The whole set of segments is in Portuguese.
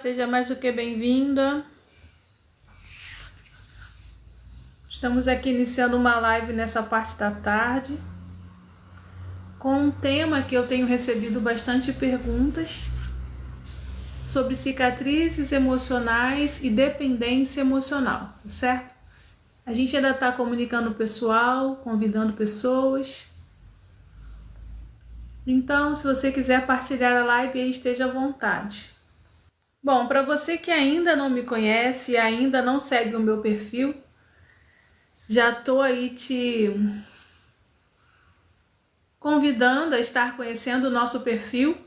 seja mais do que bem-vinda. Estamos aqui iniciando uma live nessa parte da tarde com um tema que eu tenho recebido bastante perguntas sobre cicatrizes emocionais e dependência emocional, certo? A gente ainda está comunicando o pessoal, convidando pessoas. Então, se você quiser partilhar a live, aí esteja à vontade. Bom, para você que ainda não me conhece e ainda não segue o meu perfil, já estou aí te convidando a estar conhecendo o nosso perfil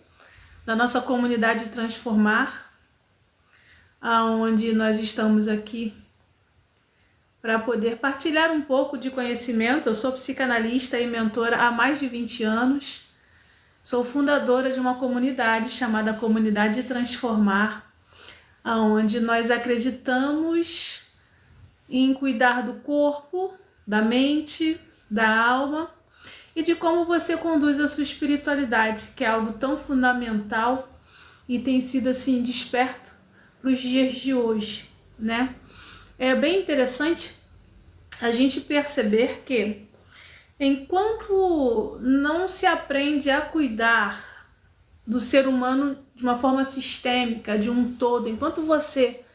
da nossa comunidade Transformar, aonde nós estamos aqui para poder partilhar um pouco de conhecimento. Eu sou psicanalista e mentora há mais de 20 anos. Sou fundadora de uma comunidade chamada Comunidade Transformar, onde nós acreditamos em cuidar do corpo, da mente, da alma e de como você conduz a sua espiritualidade, que é algo tão fundamental e tem sido assim desperto para os dias de hoje, né? É bem interessante a gente perceber que enquanto não se aprende a cuidar do ser humano de uma forma sistêmica, de um todo, enquanto você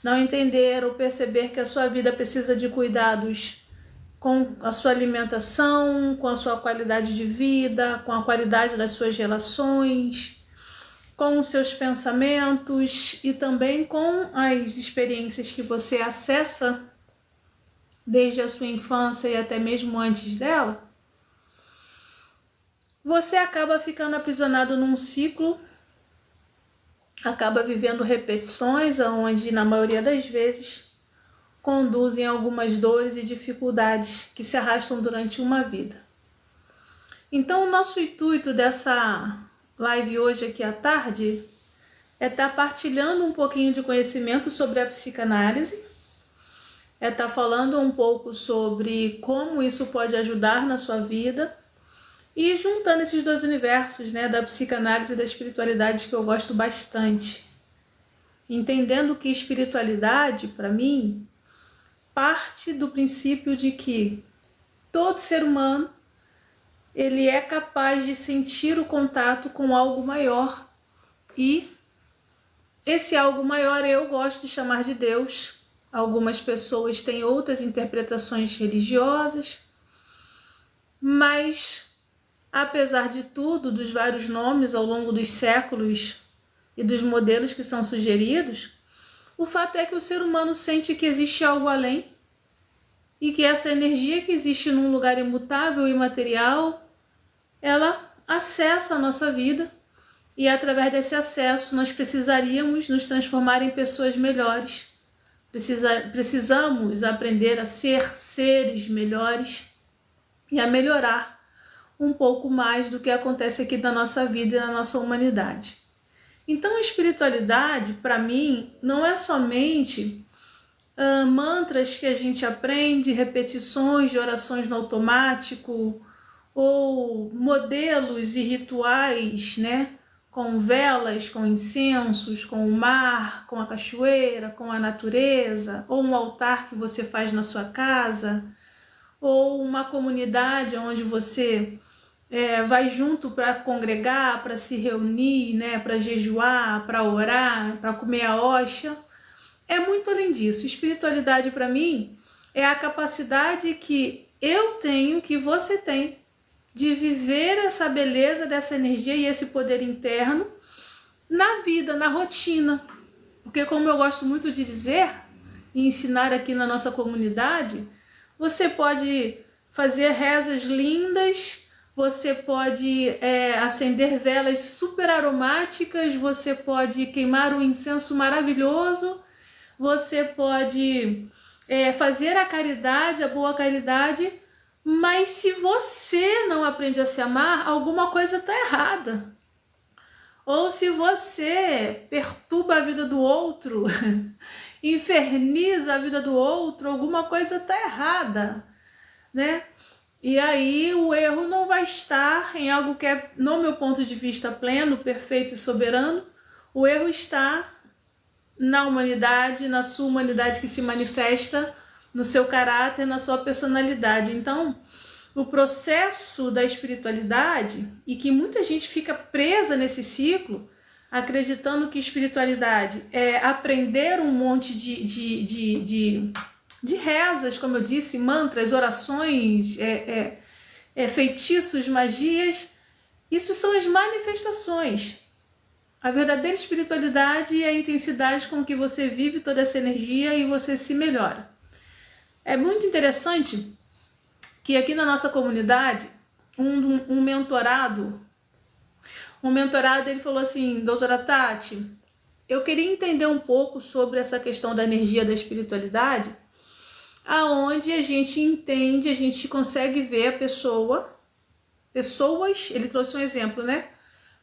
não entender ou perceber que a sua vida precisa de cuidados com a sua alimentação, com a sua qualidade de vida, com a qualidade das suas relações, com os seus pensamentos e também com as experiências que você acessa desde a sua infância e até mesmo antes dela, você acaba ficando aprisionado num ciclo, acaba vivendo repetições, onde na maioria das vezes conduzem a algumas dores e dificuldades que se arrastam durante uma vida. Então o nosso intuito dessa live hoje aqui à tarde é estar partilhando um pouquinho de conhecimento sobre a psicanálise, é estar falando um pouco sobre como isso pode ajudar na sua vida e juntando esses dois universos, né, da psicanálise e da espiritualidade, que eu gosto bastante. Entendendo que espiritualidade, para mim, parte do princípio de que todo ser humano ele é capaz de sentir o contato com algo maior, e esse algo maior eu gosto de chamar de Deus. Algumas pessoas têm outras interpretações religiosas, mas apesar de tudo, dos vários nomes ao longo dos séculos e dos modelos que são sugeridos, o fato é que o ser humano sente que existe algo além e que essa energia que existe num lugar imutável e imaterial, ela acessa a nossa vida, e através desse acesso nós precisaríamos nos transformar em pessoas melhores. Precisamos aprender a ser seres melhores e a melhorar um pouco mais do que acontece aqui na nossa vida e na nossa humanidade. Então a espiritualidade, para mim, não é somente mantras que a gente aprende, repetições de orações no automático, ou modelos e rituais, né? Com velas, com incensos, com o mar, com a cachoeira, com a natureza, ou um altar que você faz na sua casa, ou uma comunidade onde você vai junto para congregar, para se reunir, né? Para jejuar, para orar, para comer a hóstia. É muito além disso. Espiritualidade, para mim, é a capacidade que eu tenho, que você tem, de viver essa beleza dessa energia e esse poder interno na vida, na rotina. Porque, como eu gosto muito de dizer e ensinar aqui na nossa comunidade, você pode fazer rezas lindas, você pode acender velas super aromáticas, você pode queimar um incenso maravilhoso, você pode fazer a caridade, a boa caridade, mas se você não aprende a se amar, alguma coisa está errada. Ou se você perturba a vida do outro, inferniza a vida do outro, alguma coisa está errada, né? E aí o erro não vai estar em algo que é, no meu ponto de vista, pleno, perfeito e soberano. O erro está na humanidade, na sua humanidade que se manifesta no seu caráter, na sua personalidade. Então, o processo da espiritualidade, e que muita gente fica presa nesse ciclo, acreditando que espiritualidade é aprender um monte de rezas, como eu disse, mantras, orações, feitiços, magias. Isso são as manifestações. A verdadeira espiritualidade é a intensidade com que você vive toda essa energia e você se melhora. É muito interessante que aqui na nossa comunidade, um mentorado, ele falou assim: doutora Tati, eu queria entender um pouco sobre essa questão da energia da espiritualidade, aonde a gente entende, a gente consegue ver a pessoas, ele trouxe um exemplo, né?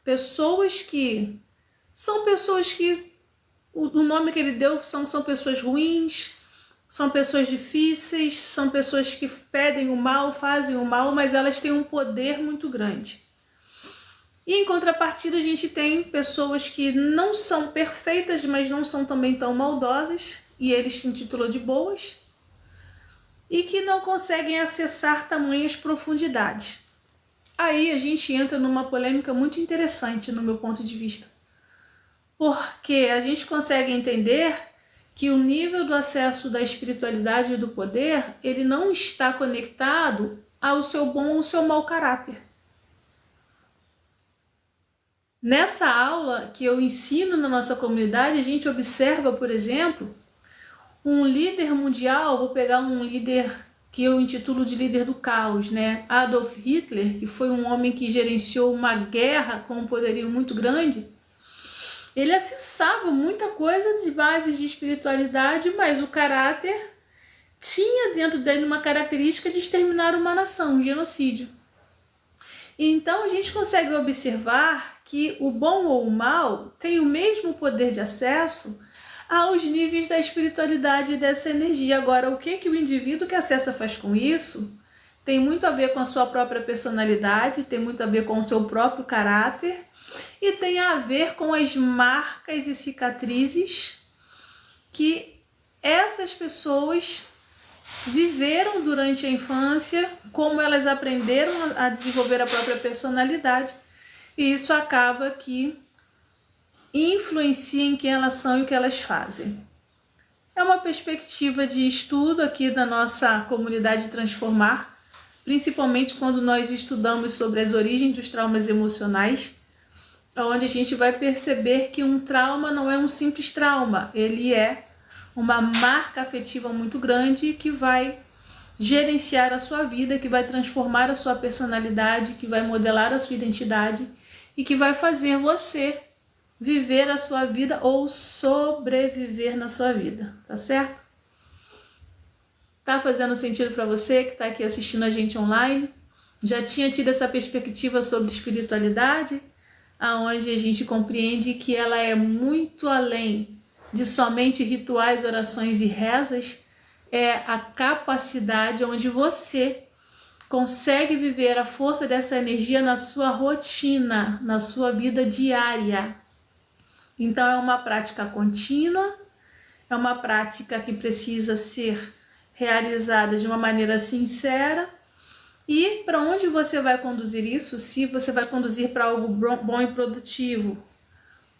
Pessoas que o nome que ele deu são pessoas ruins, são pessoas difíceis, são pessoas que pedem o mal, fazem o mal, mas elas têm um poder muito grande. E em contrapartida a gente tem pessoas que não são perfeitas, mas não são também tão maldosas, e ele se intitulou de boas, e que não conseguem acessar tamanhas profundidades. Aí a gente entra numa polêmica muito interessante no meu ponto de vista, porque a gente consegue entender que o nível do acesso da espiritualidade e do poder, ele não está conectado ao seu bom ou ao seu mau caráter. Nessa aula que eu ensino na nossa comunidade, a gente observa, por exemplo, um líder mundial, vou pegar um líder que eu intitulo de líder do caos, né? Adolf Hitler, que foi um homem que gerenciou uma guerra com um poderio muito grande. Ele acessava muita coisa de bases de espiritualidade, mas o caráter tinha dentro dele uma característica de exterminar uma nação, um genocídio. Então a gente consegue observar que o bom ou o mal tem o mesmo poder de acesso aos níveis da espiritualidade e dessa energia. Agora, o que o indivíduo que acessa faz com isso tem muito a ver com a sua própria personalidade, tem muito a ver com o seu próprio caráter e tem a ver com as marcas e cicatrizes que essas pessoas viveram durante a infância, como elas aprenderam a desenvolver a própria personalidade, e isso acaba que influencia em quem elas são e o que elas fazem. É uma perspectiva de estudo aqui da nossa comunidade Transformar, principalmente quando nós estudamos sobre as origens dos traumas emocionais, onde a gente vai perceber que um trauma não é um simples trauma, ele é uma marca afetiva muito grande que vai gerenciar a sua vida, que vai transformar a sua personalidade, que vai modelar a sua identidade e que vai fazer você viver a sua vida ou sobreviver na sua vida, tá certo? Tá fazendo sentido para você que tá aqui assistindo a gente online? Já tinha tido essa perspectiva sobre espiritualidade, aonde a gente compreende que ela é muito além de somente rituais, orações e rezas, é a capacidade onde você consegue viver a força dessa energia na sua rotina, na sua vida diária. Então é uma prática contínua, é uma prática que precisa ser realizada de uma maneira sincera. E para onde você vai conduzir isso? Se você vai conduzir para algo bom e produtivo,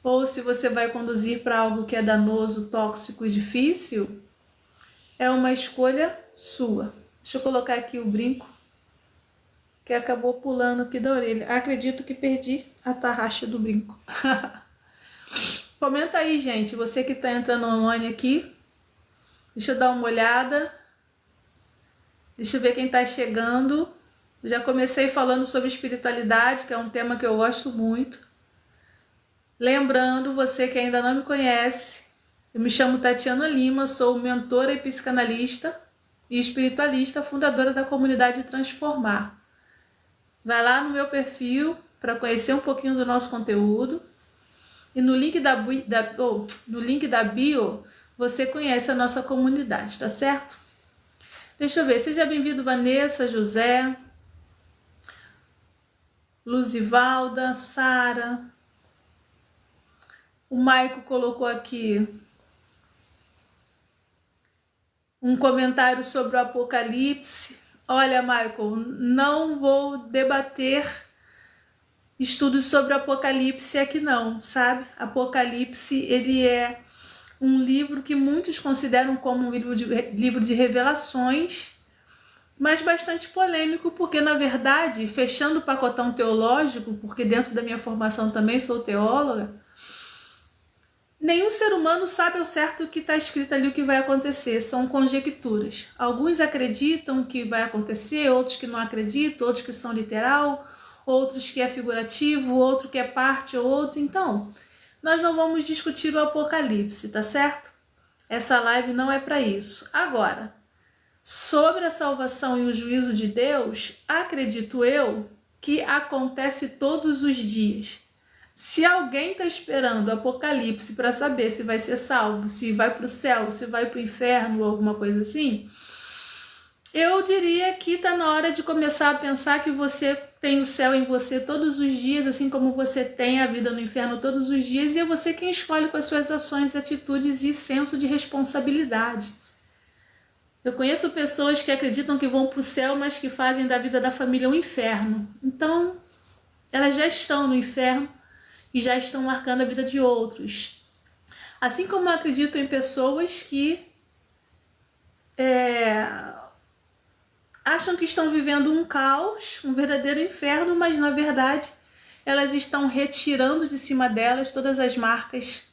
ou se você vai conduzir para algo que é danoso, tóxico e difícil, é uma escolha sua. Deixa eu colocar aqui o brinco, que acabou pulando aqui da orelha. Acredito que perdi a tarraxa do brinco. Comenta aí, gente, você que está entrando online aqui. Deixa eu dar uma olhada. Deixa eu ver quem está chegando. Já comecei falando sobre espiritualidade, que é um tema que eu gosto muito. Lembrando, você que ainda não me conhece, eu me chamo Tatiana Lima, sou mentora e psicanalista e espiritualista, fundadora da comunidade Transformar. Vai lá no meu perfil para conhecer um pouquinho do nosso conteúdo. E no link da bio, você conhece a nossa comunidade, tá certo? Deixa eu ver, seja bem-vindo Vanessa, José, Luzivalda, Sara. O Maico colocou aqui, um comentário sobre o Apocalipse. Olha, Michael, não vou debater estudos sobre o Apocalipse aqui não, sabe? Apocalipse, ele é um livro que muitos consideram como um livro de revelações, mas bastante polêmico, porque na verdade, fechando o pacotão teológico, porque dentro da minha formação também sou teóloga, nenhum ser humano sabe ao certo o que está escrito ali, o que vai acontecer, são conjecturas. Alguns acreditam que vai acontecer, outros que não acreditam, outros que são literal, outros que é figurativo, outro que é parte ou outro. Então, nós não vamos discutir o Apocalipse, tá certo? Essa live não é para isso. Agora, sobre a salvação e o juízo de Deus, acredito eu que acontece todos os dias. Se alguém está esperando o Apocalipse para saber se vai ser salvo, se vai para o céu, se vai para o inferno ou alguma coisa assim, eu diria que está na hora de começar a pensar que você tem o céu em você todos os dias, assim como você tem a vida no inferno todos os dias, e é você quem escolhe com as suas ações, atitudes e senso de responsabilidade. Eu conheço pessoas que acreditam que vão para o céu, mas que fazem da vida da família um inferno. Então, elas já estão no inferno e já estão marcando a vida de outros. Assim como eu acredito em pessoas que acham que estão vivendo um caos, um verdadeiro inferno, mas na verdade elas estão retirando de cima delas todas as marcas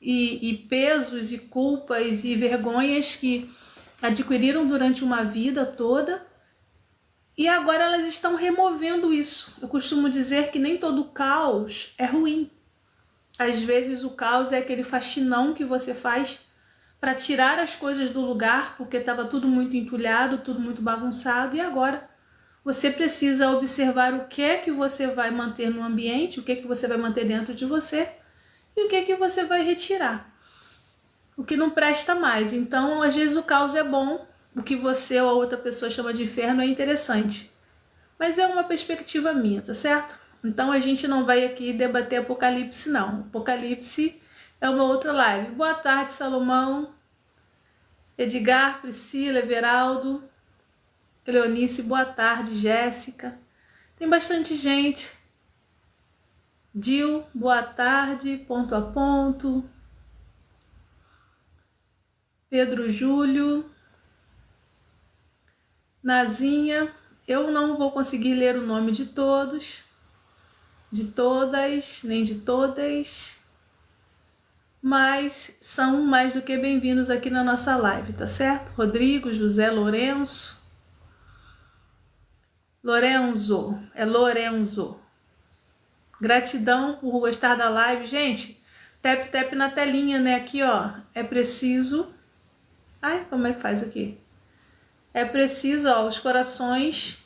e pesos e culpas e vergonhas que adquiriram durante uma vida toda, e agora elas estão removendo isso. Eu costumo dizer que nem todo caos é ruim. Às vezes o caos é aquele faxinão que você faz para tirar as coisas do lugar, porque estava tudo muito entulhado, tudo muito bagunçado, e agora você precisa observar o que é que você vai manter no ambiente, o que é que você vai manter dentro de você e o que é que você vai retirar. O que não presta mais. Então, às vezes o caos é bom, o que você ou a outra pessoa chama de inferno é interessante. Mas é uma perspectiva minha, tá certo? Então a gente não vai aqui debater Apocalipse não. Apocalipse é uma outra live. Boa tarde, Salomão, Edgar, Priscila, Everaldo, Cleonice, boa tarde, Jéssica. Tem bastante gente. Dil, boa tarde, ponto a ponto. Pedro Júlio. Nazinha, eu não vou conseguir ler o nome de todos, de todas, nem de todas, mas são mais do que bem-vindos aqui na nossa live, tá certo? Rodrigo, José, Lourenço. É Lorenzo. Gratidão por gostar da live. Gente, tap na telinha, né? Aqui, ó, é preciso... Ai, como é que faz aqui? É preciso, ó, os corações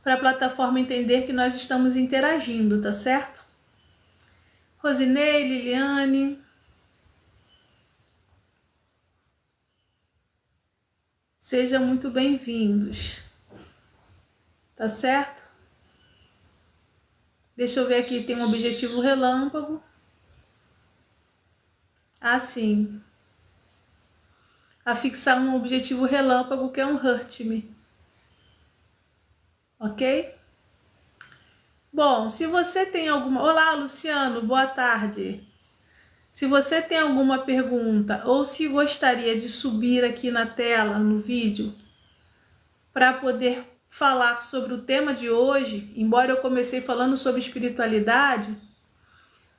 para a plataforma entender que nós estamos interagindo, tá certo? Rosinei, Liliane. Sejam muito bem-vindos. Tá certo? Deixa eu ver aqui, tem um objetivo relâmpago. Ah, sim. A fixar um objetivo relâmpago que é um hurt me. Ok? Bom, se você tem alguma... Olá, Luciano, boa tarde. Se você tem alguma pergunta ou se gostaria de subir aqui na tela, no vídeo, para poder falar sobre o tema de hoje, embora eu comecei falando sobre espiritualidade,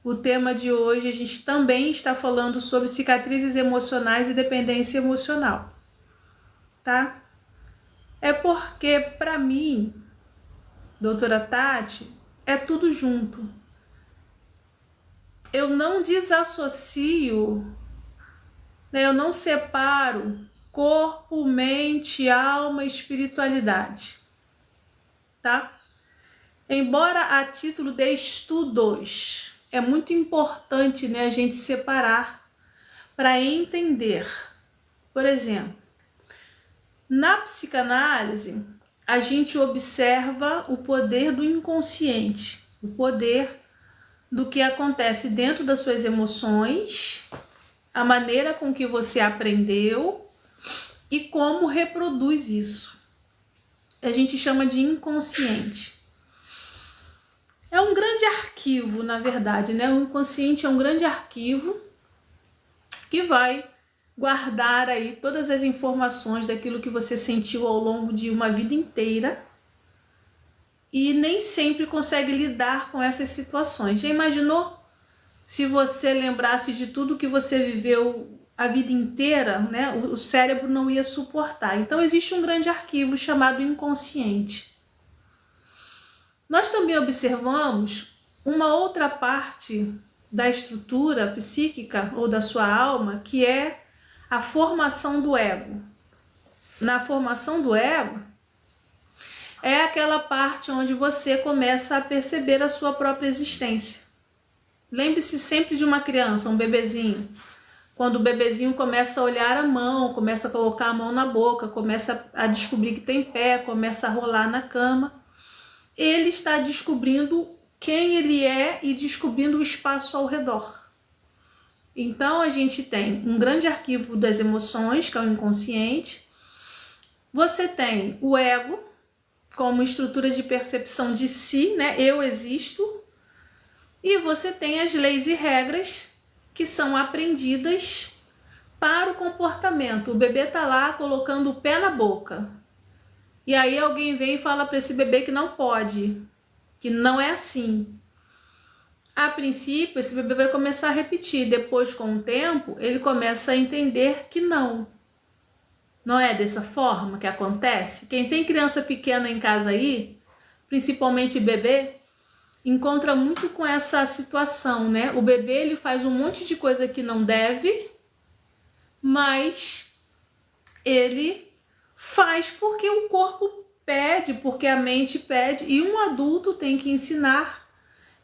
o tema de hoje a gente também está falando sobre cicatrizes emocionais e dependência emocional, tá? É porque, para mim, doutora Tati, é tudo junto. Eu não desassocio, né? Eu não separo corpo, mente, alma e espiritualidade, tá? Embora a título de estudos, é muito importante, né, a gente separar para entender. Por exemplo, na psicanálise, a gente observa o poder do inconsciente, o poder do que acontece dentro das suas emoções, a maneira com que você aprendeu e como reproduz isso. A gente chama de inconsciente. É um grande arquivo, na verdade, né? O inconsciente é um grande arquivo que vai guardar aí todas as informações daquilo que você sentiu ao longo de uma vida inteira e nem sempre consegue lidar com essas situações. Já imaginou se você lembrasse de tudo que você viveu a vida inteira, né? O cérebro não ia suportar. Então existe um grande arquivo chamado inconsciente. Nós também observamos uma outra parte da estrutura psíquica ou da sua alma, que é a formação do ego. Na formação do ego, é aquela parte onde você começa a perceber a sua própria existência. Lembre-se sempre de uma criança, um bebezinho. Quando o bebezinho começa a olhar a mão, começa a colocar a mão na boca, começa a descobrir que tem pé, começa a rolar na cama, ele está descobrindo quem ele é e descobrindo o espaço ao redor. Então a gente tem um grande arquivo das emoções, que é o inconsciente. Você tem o ego como estrutura de percepção de si, né? Eu existo. E você tem as leis e regras que são aprendidas para o comportamento. O bebê tá lá colocando o pé na boca. E aí alguém vem e fala para esse bebê que não pode, que não é assim. A princípio, esse bebê vai começar a repetir. Depois, com o tempo, ele começa a entender que não. Não é dessa forma que acontece? Quem tem criança pequena em casa aí, principalmente bebê, encontra muito com essa situação, né? O bebê, ele faz um monte de coisa que não deve, mas ele faz porque o corpo pede, porque a mente pede, e um adulto tem que ensinar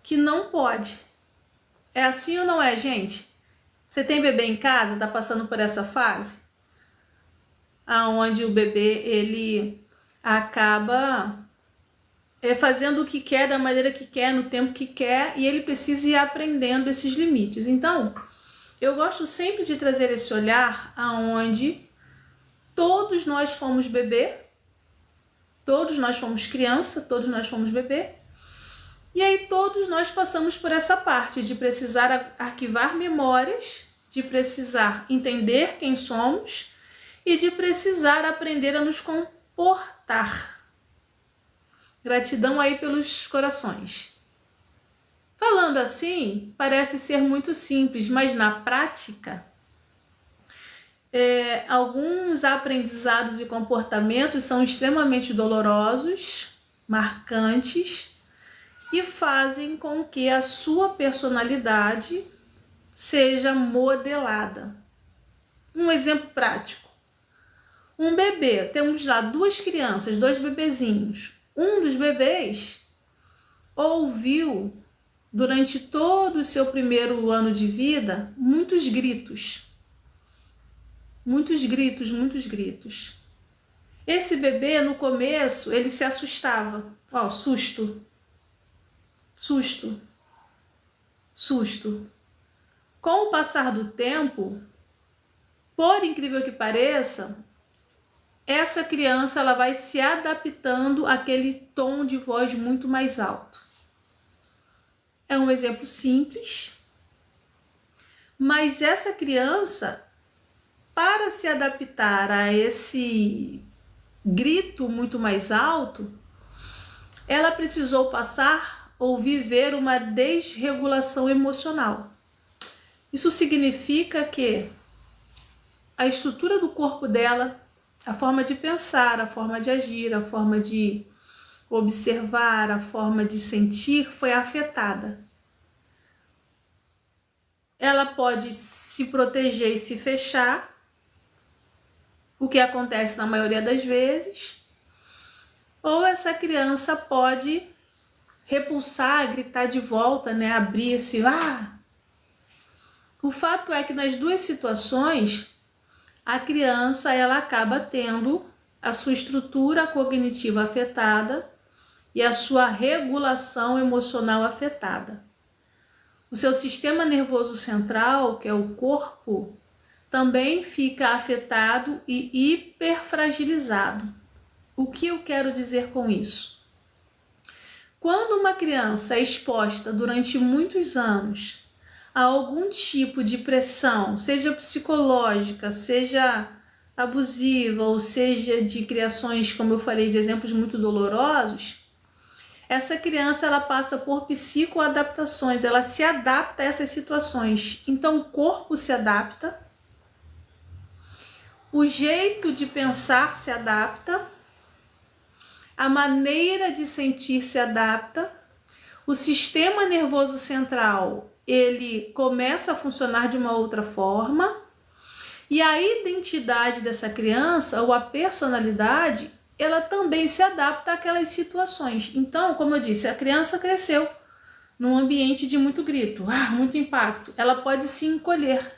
que não pode. É assim ou não é, gente? Você tem bebê em casa, tá passando por essa fase? Aonde o bebê, ele acaba fazendo o que quer, da maneira que quer, no tempo que quer, e ele precisa ir aprendendo esses limites. Então, eu gosto sempre de trazer esse olhar aonde todos nós fomos bebê, todos nós fomos criança, todos nós fomos bebê, e aí todos nós passamos por essa parte de precisar arquivar memórias, de precisar entender quem somos e de precisar aprender a nos comportar. Gratidão aí pelos corações. Falando assim, parece ser muito simples, mas na prática, alguns aprendizados e comportamentos são extremamente dolorosos, marcantes, e fazem com que a sua personalidade seja modelada. Um exemplo prático. Um bebê, temos lá duas crianças, dois bebezinhos. Um dos bebês ouviu, durante todo o seu primeiro ano de vida, muitos gritos. Muitos gritos, muitos gritos. Esse bebê, no começo, ele se assustava. Ó, susto. Susto, susto. Com o passar do tempo, por incrível que pareça, essa criança ela vai se adaptando àquele tom de voz muito mais alto. É um exemplo simples, mas essa criança, para se adaptar a esse grito muito mais alto, ela precisou passar ou viver uma desregulação emocional. Isso significa que a estrutura do corpo dela, a forma de pensar, a forma de agir, a forma de observar, a forma de sentir foi afetada. Ela pode se proteger e se fechar, o que acontece na maioria das vezes, ou essa criança pode repulsar, gritar de volta, né? Abrir-se. O fato é que nas duas situações, a criança ela acaba tendo a sua estrutura cognitiva afetada e a sua regulação emocional afetada. O seu sistema nervoso central, que é o corpo também fica afetado e hiperfragilizado. O que eu quero dizer com isso? Quando uma criança é exposta durante muitos anos a algum tipo de pressão, seja psicológica, seja abusiva, ou seja de criações, como eu falei, de exemplos muito dolorosos, essa criança ela passa por psicoadaptações, ela se adapta a essas situações. Então o corpo se adapta, o jeito de pensar se adapta, a maneira de sentir se adapta, o sistema nervoso central ele começa a funcionar de uma outra forma e a identidade dessa criança ou a personalidade ela também se adapta àquelas situações. Então, como eu disse, a criança cresceu num ambiente de muito grito, muito impacto, ela pode se encolher.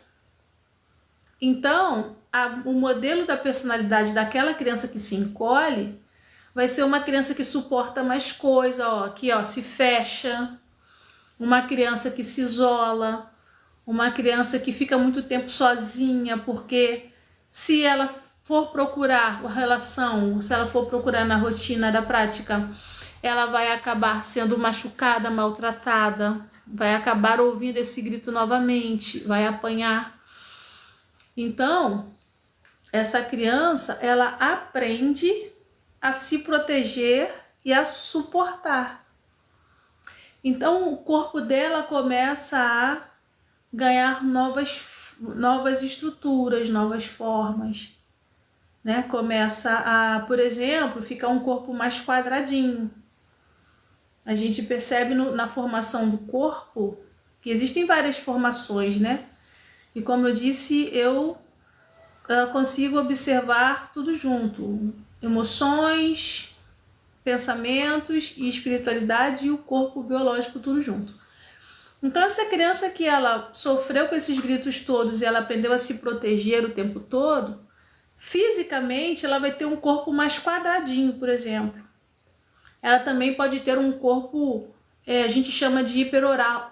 Então, o modelo da personalidade daquela criança que se encolhe vai ser uma criança que suporta mais coisa, aqui se fecha, uma criança que se isola, uma criança que fica muito tempo sozinha, porque se ela for procurar a relação, se ela for procurar na rotina da prática, ela vai acabar sendo machucada, maltratada, vai acabar ouvindo esse grito novamente, vai apanhar. Então, essa criança, ela aprende a se proteger e a suportar. Então, o corpo dela começa a ganhar novas estruturas, novas formas, né? Começa a, por exemplo, ficar um corpo mais quadradinho. A gente percebe na formação do corpo que existem várias formações, né? E como eu disse, eu consigo observar tudo junto. Emoções, pensamentos e espiritualidade e o corpo biológico tudo junto. Então essa criança que ela sofreu com esses gritos todos e ela aprendeu a se proteger o tempo todo, fisicamente ela vai ter um corpo mais quadradinho, por exemplo. Ela também pode ter um corpo, a gente chama de hiperoral,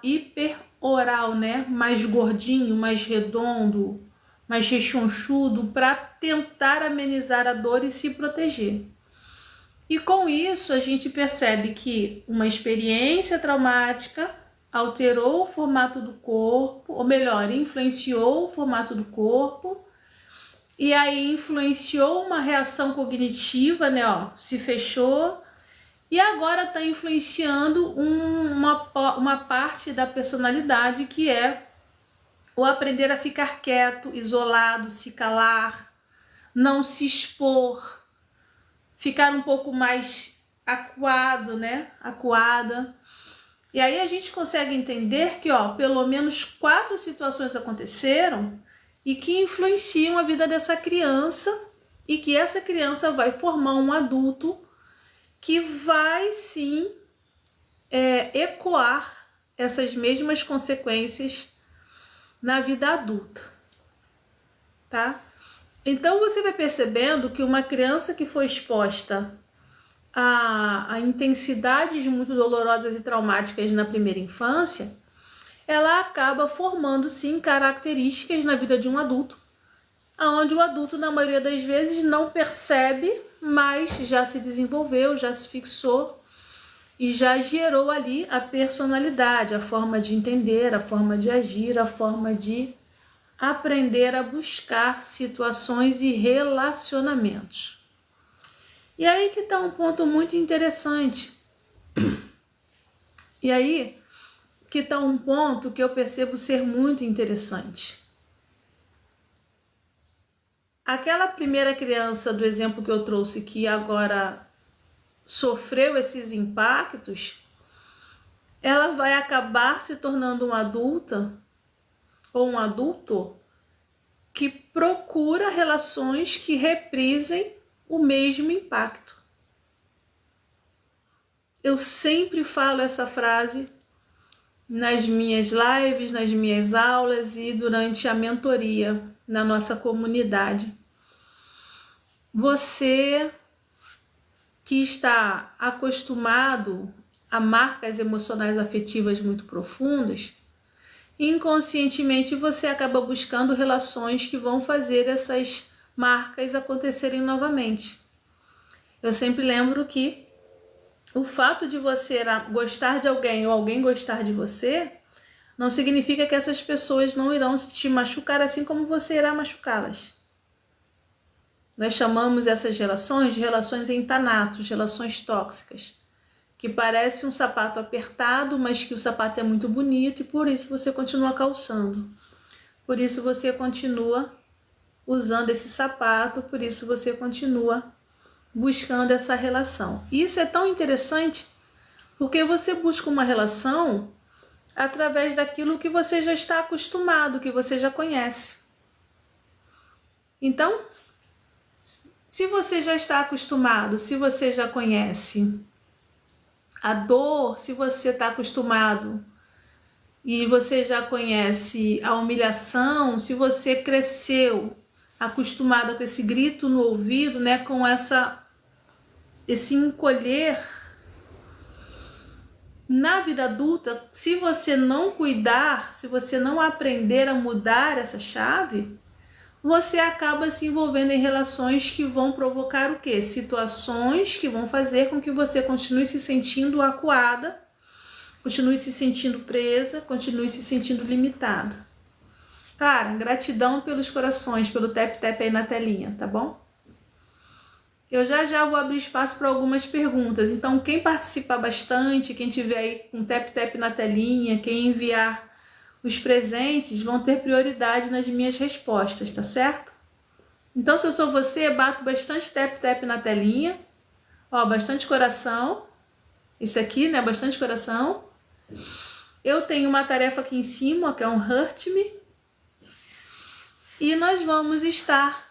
né? Mais gordinho, mais redondo, mais rechonchudo, para tentar amenizar a dor e se proteger. E com isso a gente percebe que uma experiência traumática alterou o formato do corpo, ou melhor, influenciou o formato do corpo, e aí influenciou uma reação cognitiva, né? Se fechou, e agora está influenciando uma parte da personalidade que é o aprender a ficar quieto, isolado, se calar, não se expor, ficar um pouco mais acuado, né? Acuada. E aí a gente consegue entender que, pelo menos 4 situações aconteceram e que influenciam a vida dessa criança e que essa criança vai formar um adulto que vai sim ecoar essas mesmas consequências na vida adulta, tá? Então você vai percebendo que uma criança que foi exposta a intensidades muito dolorosas e traumáticas na primeira infância, ela acaba formando sim características na vida de um adulto, onde o adulto na maioria das vezes não percebe, mas já se desenvolveu, já se fixou e já gerou ali a personalidade, a forma de entender, a forma de agir, a forma de aprender a buscar situações e relacionamentos. E aí que está um ponto muito interessante. E aí que está um ponto que eu percebo ser muito interessante. Aquela primeira criança do exemplo que eu trouxe, que agora sofreu esses impactos, ela vai acabar se tornando uma adulta ou um adulto que procura relações que reprisem o mesmo impacto. Eu sempre falo essa frase nas minhas lives, nas minhas aulas e durante a mentoria na nossa comunidade. Você que está acostumado a marcas emocionais afetivas muito profundas, inconscientemente você acaba buscando relações que vão fazer essas marcas acontecerem novamente. Eu sempre lembro que o fato de você gostar de alguém ou alguém gostar de você não significa que essas pessoas não irão te machucar assim como você irá machucá-las. Nós chamamos essas relações de relações em tanatos, relações tóxicas, que parece um sapato apertado, mas que o sapato é muito bonito e por isso você continua calçando. Por isso você continua usando esse sapato, por isso você continua buscando essa relação. E isso é tão interessante porque você busca uma relação através daquilo que você já está acostumado, que você já conhece. Então, se você já está acostumado, se você já conhece a dor, se você está acostumado e você já conhece a humilhação, se você cresceu acostumado com esse grito no ouvido, né, com esse encolher, na vida adulta, se você não cuidar, se você não aprender a mudar essa chave, você acaba se envolvendo em relações que vão provocar o quê? Situações que vão fazer com que você continue se sentindo acuada, continue se sentindo presa, continue se sentindo limitada. Cara, gratidão pelos corações, pelo tap-tap aí na telinha, tá bom? Eu já vou abrir espaço para algumas perguntas. Então, quem participar bastante, quem tiver aí com tap-tap na telinha, quem enviar os presentes, vão ter prioridade nas minhas respostas, tá certo? Então, se eu sou você, bato bastante tap-tap na telinha. Ó, bastante coração. Isso aqui, né? Bastante coração. Eu tenho uma tarefa aqui em cima, ó, que é um Hurt Me. E nós vamos estar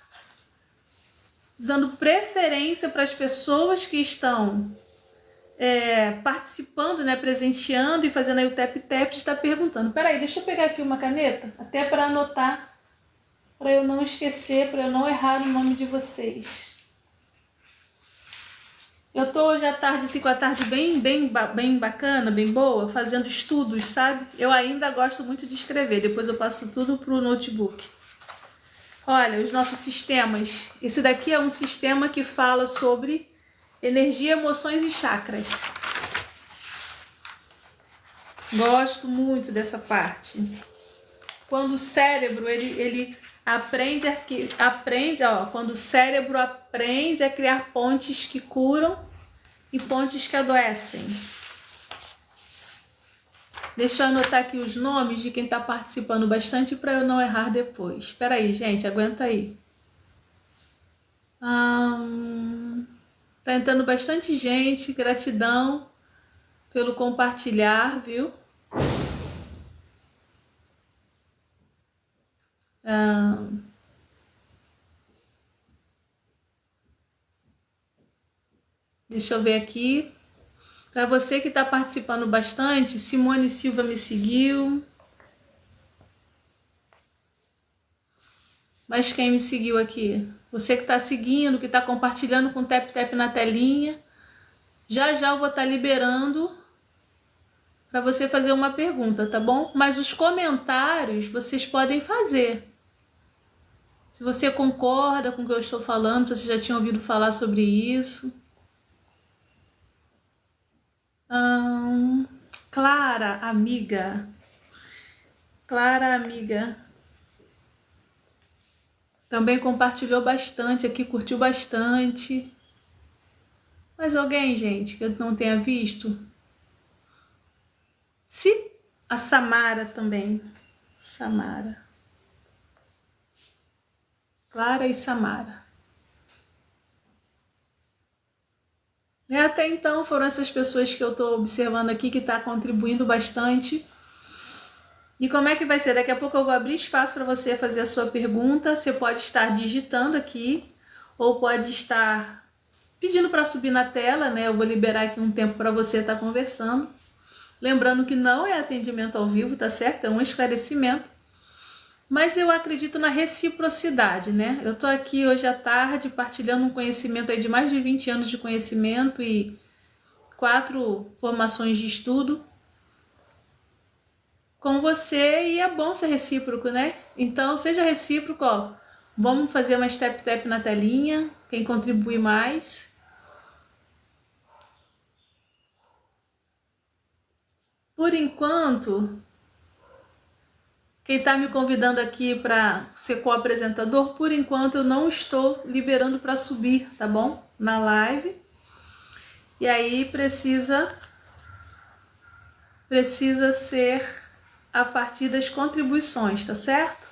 dando preferência para as pessoas que estão participando, né, presenteando e fazendo aí o tap-tap, está perguntando. Peraí, deixa eu pegar aqui uma caneta, até para anotar, para eu não esquecer, para eu não errar o nome de vocês. Eu tô hoje à tarde, assim, com a tarde bem bacana, bem boa, fazendo estudos, sabe? Eu ainda gosto muito de escrever, depois eu passo tudo pro notebook. Olha, os nossos sistemas. Esse daqui é um sistema que fala sobre energia, emoções e chakras. Gosto muito dessa parte. Quando o cérebro ele quando o cérebro aprende a criar pontes que curam e pontes que adoecem. Deixa eu anotar aqui os nomes de quem está participando bastante para eu não errar depois. Espera aí, gente, aguenta aí. Tá entrando bastante gente, gratidão pelo compartilhar, viu? Deixa eu ver aqui. Para você que está participando bastante, Simone Silva me seguiu. Mas quem me seguiu aqui? Você que está seguindo, que está compartilhando com tap-tap na telinha. Já eu vou estar liberando para você fazer uma pergunta, tá bom? Mas os comentários vocês podem fazer. Se você concorda com o que eu estou falando, se você já tinha ouvido falar sobre isso. Clara, amiga. Clara, amiga. Também compartilhou bastante aqui, curtiu bastante. Mas alguém, gente, que eu não tenha visto? Se a Samara também. Samara. Clara e Samara. Até então foram essas pessoas que eu estou observando aqui que está contribuindo bastante. E como é que vai ser? Daqui a pouco eu vou abrir espaço para você fazer a sua pergunta. Você pode estar digitando aqui ou pode estar pedindo para subir na tela, né? Eu vou liberar aqui um tempo para você estar conversando. Lembrando que não é atendimento ao vivo, tá certo? É um esclarecimento. Mas eu acredito na reciprocidade, né? Eu tô aqui hoje à tarde partilhando um conhecimento aí de mais de 20 anos de conhecimento e 4 formações de estudo. com você e é bom ser recíproco, né? Então, seja recíproco, ó. Vamos fazer uma step-tap na telinha, quem contribui mais. Por enquanto, quem está me convidando aqui para ser co-apresentador, por enquanto eu não estou liberando para subir, tá bom? Na live. E aí precisa ser a partir das contribuições, tá certo?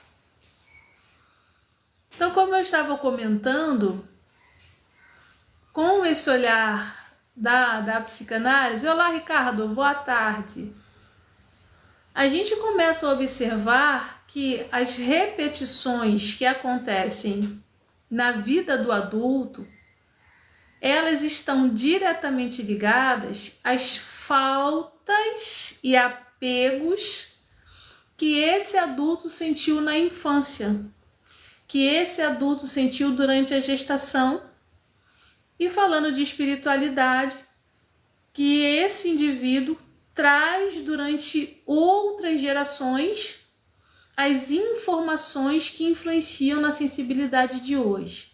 Então, como eu estava comentando, com esse olhar da psicanálise, olá Ricardo, boa tarde. A gente começa a observar que as repetições que acontecem na vida do adulto, elas estão diretamente ligadas às faltas e apegos que esse adulto sentiu na infância, que esse adulto sentiu durante a gestação, e falando de espiritualidade, que esse indivíduo traz durante outras gerações as informações que influenciam na sensibilidade de hoje.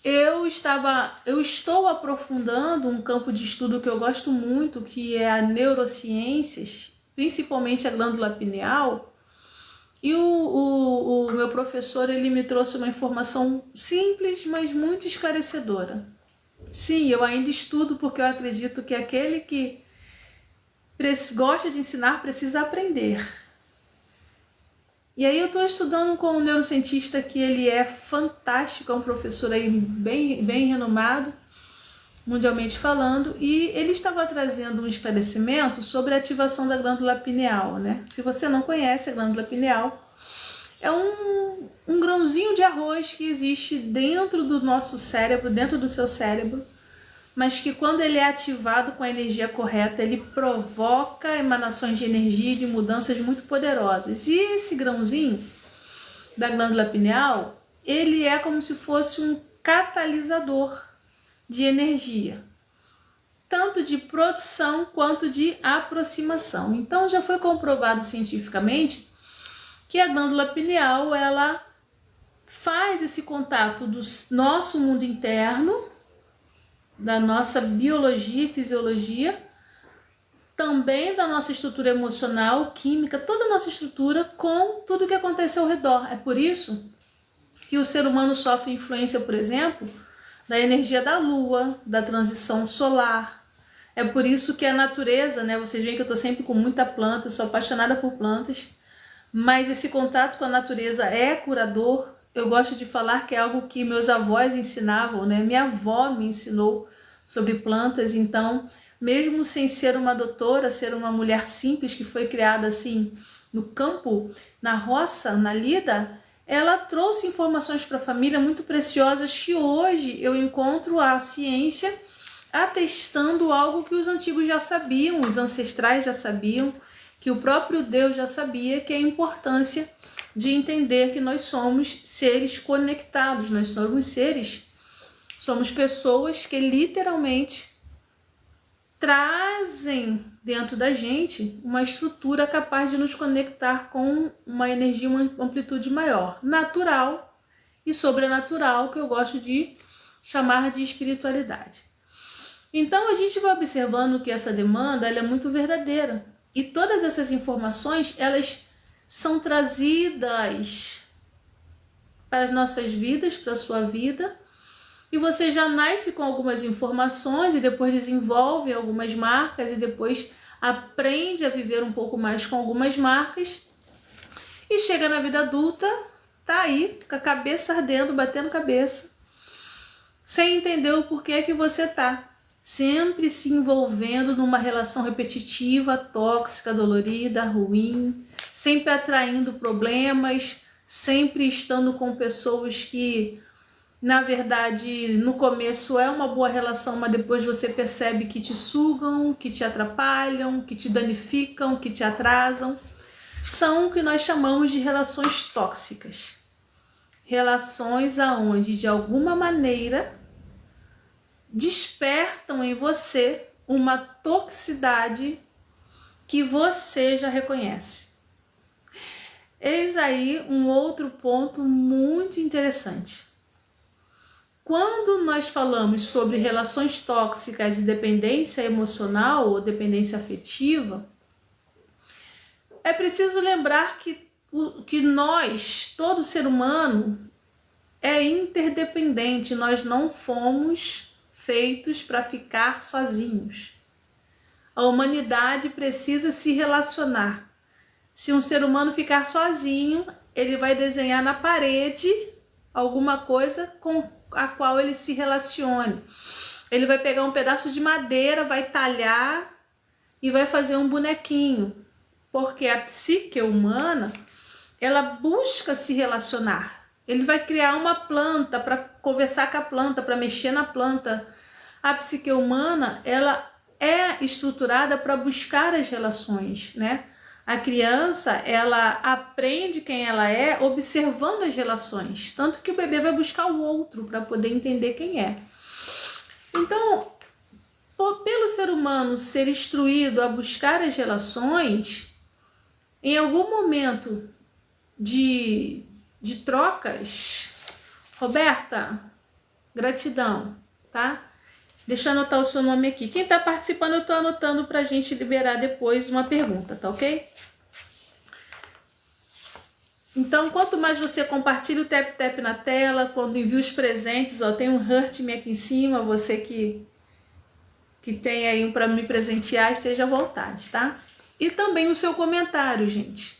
Eu estou aprofundando um campo de estudo que eu gosto muito, que é a neurociências, principalmente a glândula pineal, e o meu professor ele me trouxe uma informação simples, mas muito esclarecedora. Sim, eu ainda estudo porque eu acredito que aquele que gosta de ensinar precisa aprender. E aí eu estou estudando com um neurocientista que ele é fantástico, é um professor aí bem renomado, mundialmente falando, e ele estava trazendo um esclarecimento sobre a ativação da glândula pineal, né? Se você não conhece a glândula pineal, é um grãozinho de arroz que existe dentro do nosso cérebro, dentro do seu cérebro, mas que quando ele é ativado com a energia correta, ele provoca emanações de energia e de mudanças muito poderosas. E esse grãozinho da glândula pineal, ele é como se fosse um catalisador de energia, tanto de produção quanto de aproximação. Então já foi comprovado cientificamente que a glândula pineal, ela faz esse contato do nosso mundo interno, da nossa biologia e fisiologia, também da nossa estrutura emocional, química, toda a nossa estrutura com tudo que acontece ao redor. É por isso que o ser humano sofre influência, por exemplo, da energia da lua, da transição solar. É por isso que a natureza, né? Vocês veem que eu estou sempre com muita planta, eu sou apaixonada por plantas, mas esse contato com a natureza é curador. Eu gosto de falar que é algo que meus avós ensinavam, né? Minha avó me ensinou sobre plantas, então, mesmo sem ser uma doutora, ser uma mulher simples que foi criada assim no campo, na roça, na lida, ela trouxe informações para a família muito preciosas que hoje eu encontro a ciência atestando algo que os antigos já sabiam, os ancestrais já sabiam, que o próprio Deus já sabia, que é a importância de entender que nós somos seres conectados, nós somos pessoas que literalmente trazem dentro da gente uma estrutura capaz de nos conectar com uma energia, uma amplitude maior, natural e sobrenatural, que eu gosto de chamar de espiritualidade. Então a gente vai observando que essa demanda ela é muito verdadeira e todas essas informações elas são trazidas para as nossas vidas, para a sua vida, e você já nasce com algumas informações e depois desenvolve algumas marcas e depois aprende a viver um pouco mais com algumas marcas e chega na vida adulta, tá aí com a cabeça ardendo, batendo cabeça, sem entender o porquê que você tá sempre se envolvendo numa relação repetitiva, tóxica, dolorida, ruim, sempre atraindo problemas, sempre estando com pessoas que, na verdade, no começo é uma boa relação, mas depois você percebe que te sugam, que te atrapalham, que te danificam, que te atrasam. São o que nós chamamos de relações tóxicas. Relações aonde, de alguma maneira, despertam em você uma toxicidade que você já reconhece. Eis aí um outro ponto muito interessante. Quando nós falamos sobre relações tóxicas e dependência emocional ou dependência afetiva, é preciso lembrar que nós, todo ser humano, é interdependente. Nós não fomos feitos para ficar sozinhos. A humanidade precisa se relacionar. Se um ser humano ficar sozinho, ele vai desenhar na parede alguma coisa com a qual ele se relacione. Ele vai pegar um pedaço de madeira, vai talhar e vai fazer um bonequinho. Porque a psique humana, ela busca se relacionar. Ele vai criar uma planta para conversar com a planta, para mexer na planta. A psique humana, ela é estruturada para buscar as relações, né? A criança, ela aprende quem ela é observando as relações. Tanto que o bebê vai buscar o outro para poder entender quem é. Então, pelo ser humano ser instruído a buscar as relações, em algum momento de trocas, Roberta, gratidão, tá? Deixa eu anotar o seu nome aqui. Quem tá participando, eu tô anotando pra gente liberar depois uma pergunta, tá ok? Então, quanto mais você compartilha o tap-tap na tela, quando envia os presentes, ó, tem um Hurt Me aqui em cima, você que tem aí um para me presentear, esteja à vontade, tá? E também o seu comentário, gente.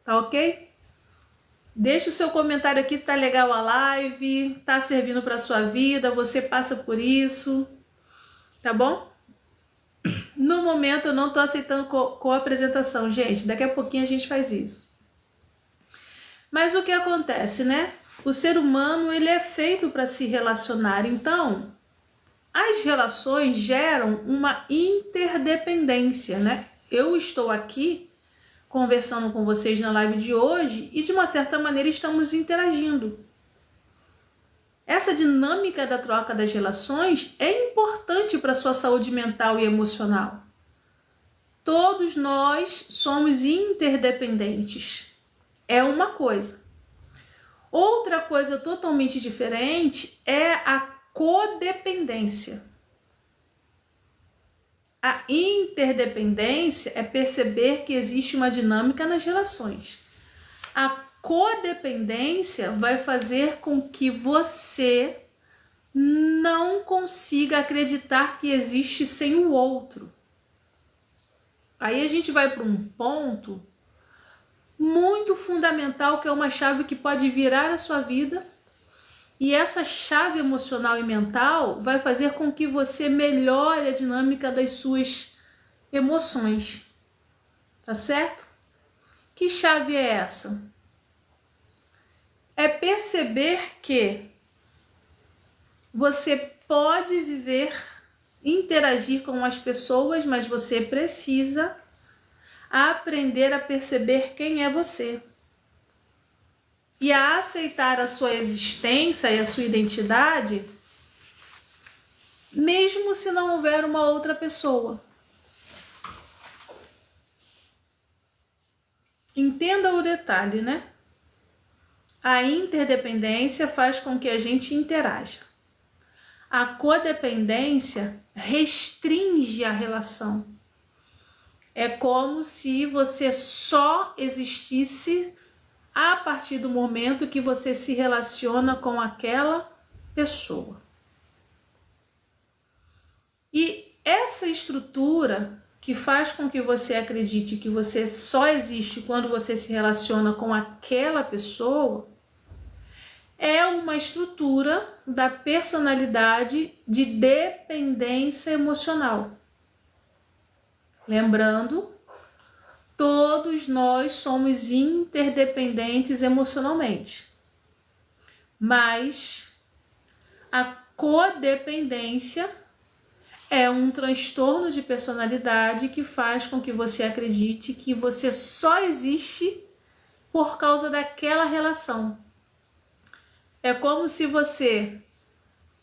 Tá ok? Deixa o seu comentário aqui, tá legal a live, tá servindo para sua vida, você passa por isso, tá bom? No momento eu não tô aceitando com a apresentação, gente, daqui a pouquinho a gente faz isso. Mas o que acontece, né? O ser humano, ele é feito para se relacionar, então as relações geram uma interdependência, né? Eu estou aqui conversando com vocês na live de hoje e de uma certa maneira estamos interagindo. Essa dinâmica da troca das relações é importante para a sua saúde mental e emocional. Todos nós somos interdependentes. É uma coisa. Outra coisa totalmente diferente é a codependência. A interdependência é perceber que existe uma dinâmica nas relações. A codependência vai fazer com que você não consiga acreditar que existe sem o outro. Aí a gente vai para um ponto muito fundamental, que é uma chave que pode virar a sua vida. E essa chave emocional e mental vai fazer com que você melhore a dinâmica das suas emoções. Tá certo? Que chave é essa? É perceber que você pode viver, interagir com as pessoas, mas você precisa aprender a perceber quem é você. E a aceitar a sua existência e a sua identidade, mesmo se não houver uma outra pessoa. Entenda o detalhe, né? A interdependência faz com que a gente interaja. A codependência restringe a relação. É como se você só existisse a partir do momento que você se relaciona com aquela pessoa. E essa estrutura que faz com que você acredite que você só existe quando você se relaciona com aquela pessoa é uma estrutura da personalidade de dependência emocional. Lembrando, todos nós somos interdependentes emocionalmente, mas a codependência é um transtorno de personalidade que faz com que você acredite que você só existe por causa daquela relação. É como se você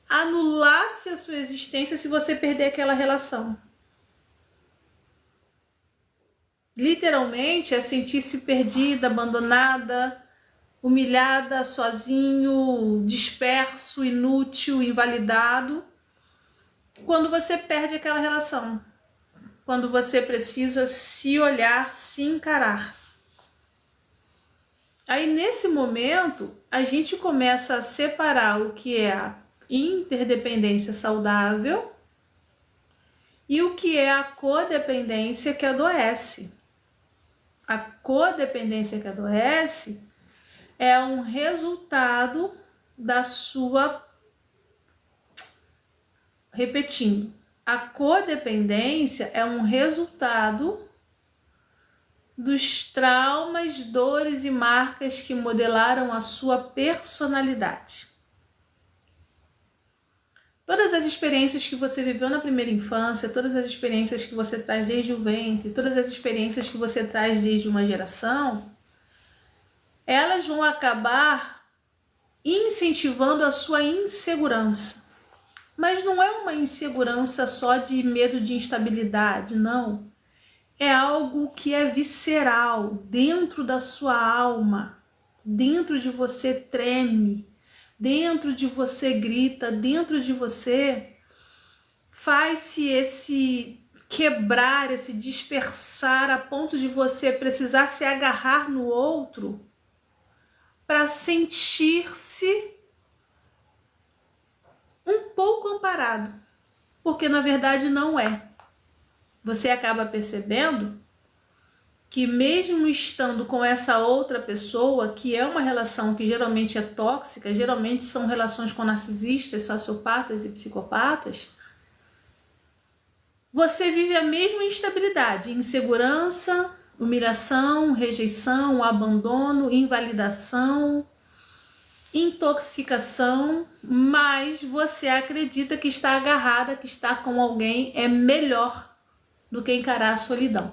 anulasse a sua existência se você perder aquela relação. Literalmente é sentir-se perdida, abandonada, humilhada, sozinho, disperso, inútil, invalidado, quando você perde aquela relação, quando você precisa se olhar, se encarar. Aí nesse momento a gente começa a separar o que é a interdependência saudável e o que é a codependência que adoece. A codependência que adoece é um resultado da sua... Repetindo, a codependência é um resultado dos traumas, dores e marcas que modelaram a sua personalidade. Todas as experiências que você viveu na primeira infância, todas as experiências que você traz desde o ventre, todas as experiências que você traz desde uma geração, elas vão acabar incentivando a sua insegurança. Mas não é uma insegurança só de medo de instabilidade, não. É algo que é visceral, dentro da sua alma, dentro de você treme, dentro de você grita, dentro de você faz-se esse quebrar, esse dispersar a ponto de você precisar se agarrar no outro para sentir-se um pouco amparado, porque na verdade não é. Você acaba percebendo que mesmo estando com essa outra pessoa, que é uma relação que geralmente é tóxica, geralmente são relações com narcisistas, sociopatas e psicopatas, você vive a mesma instabilidade, insegurança, humilhação, rejeição, abandono, invalidação, intoxicação, mas você acredita que está agarrada, que está com alguém é melhor do que encarar a solidão.